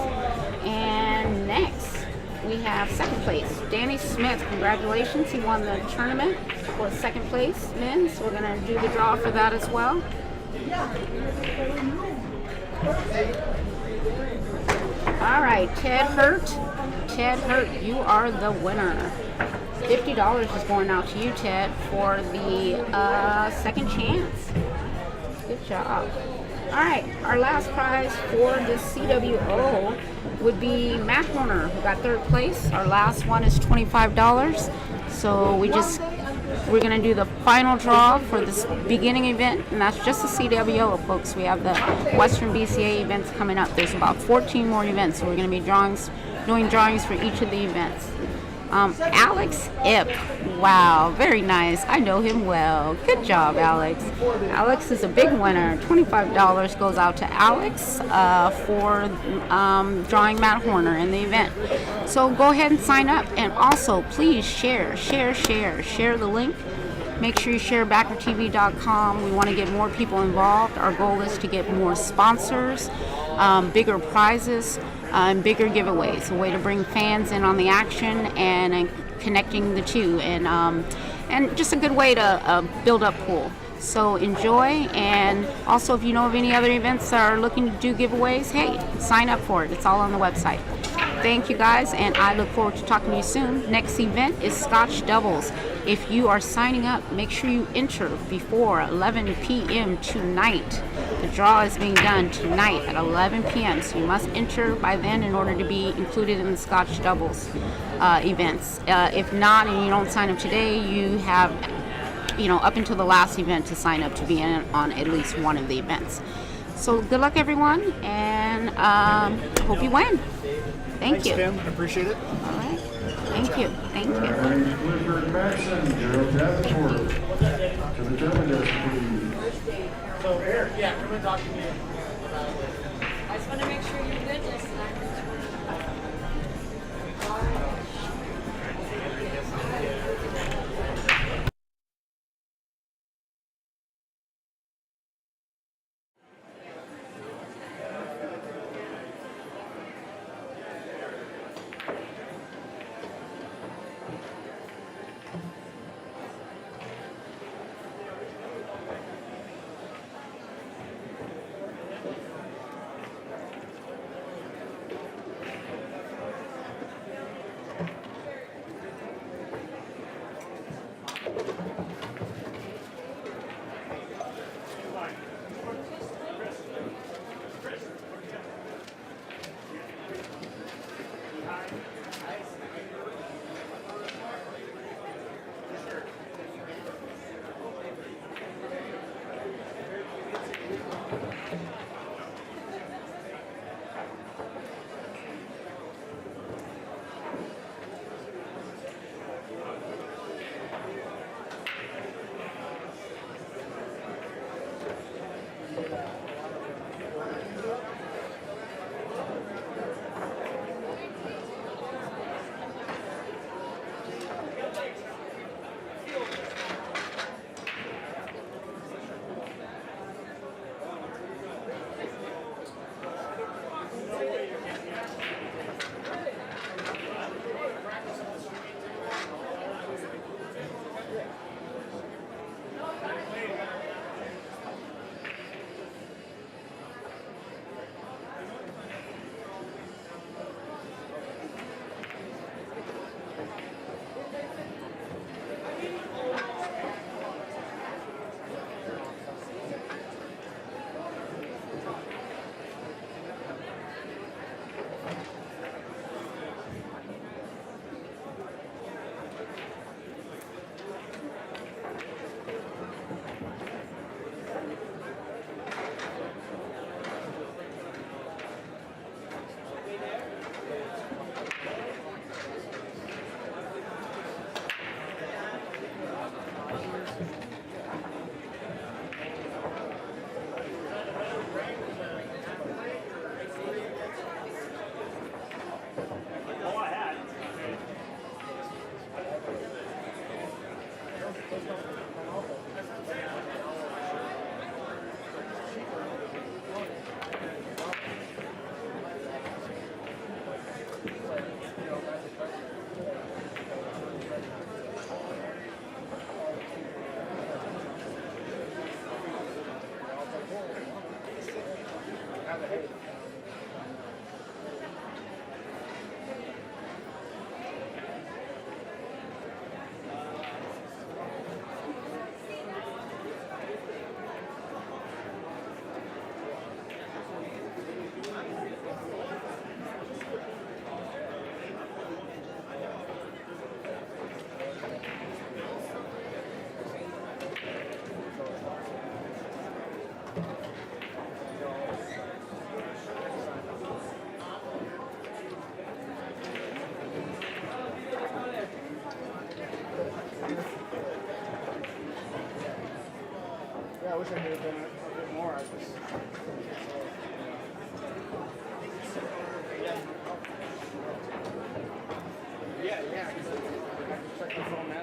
G: And next, we have second place, Danny Smith. Congratulations, he won the tournament for second place men. So we're going to do the draw for that as well. All right, Ted Hurt, you are the winner. $50 is going out to you, Ted, for the second chance. Good job. All right, our last prize for the CWO would be Matt Horner, who got third place. Our last one is $25. So we're going to do the final draw for this beginning event, and that's just the CWO, folks. We have the Western BCA events coming up. There's about 14 more events, so we're going to be doing drawings for each of the events. Alex Ip. Wow, very nice. I know him well. Good job, Alex. Alex is a big winner. $25 goes out to Alex for drawing Matt Horner in the event. So go ahead and sign up. And also, please share the link. Make sure you share backertv.com. We want to get more people involved. Our goal is to get more sponsors, bigger prizes, and bigger giveaways. A way to bring fans in on the action and connecting the two, and just a good way to build up pool. So enjoy, and also if you know of any other events that are looking to do giveaways, hey, sign up for it. It's all on the website. Thank you guys, and I look forward to talking to you soon. Next event is Scotch Doubles. If you are signing up, make sure you enter before 11 p.m. tonight. The draw is being done tonight at 11 p.m., so you must enter by then in order to be included in the Scotch Doubles events. If not, and you don't sign up today, you have up until the last event to sign up to be in on at least one of the events. So good luck, everyone, and hope you win. Thank you.
B: Kim. I appreciate it.
G: All right. Thank you. Thank you.
D: Clifford Maxson, Joe Davenport. To the German desk, please.
H: So Eric, yeah, come and talk to me about it. I just want to make sure you're good this time.
A: wish I could have done it a bit more. I just. Yeah, because I can check my phone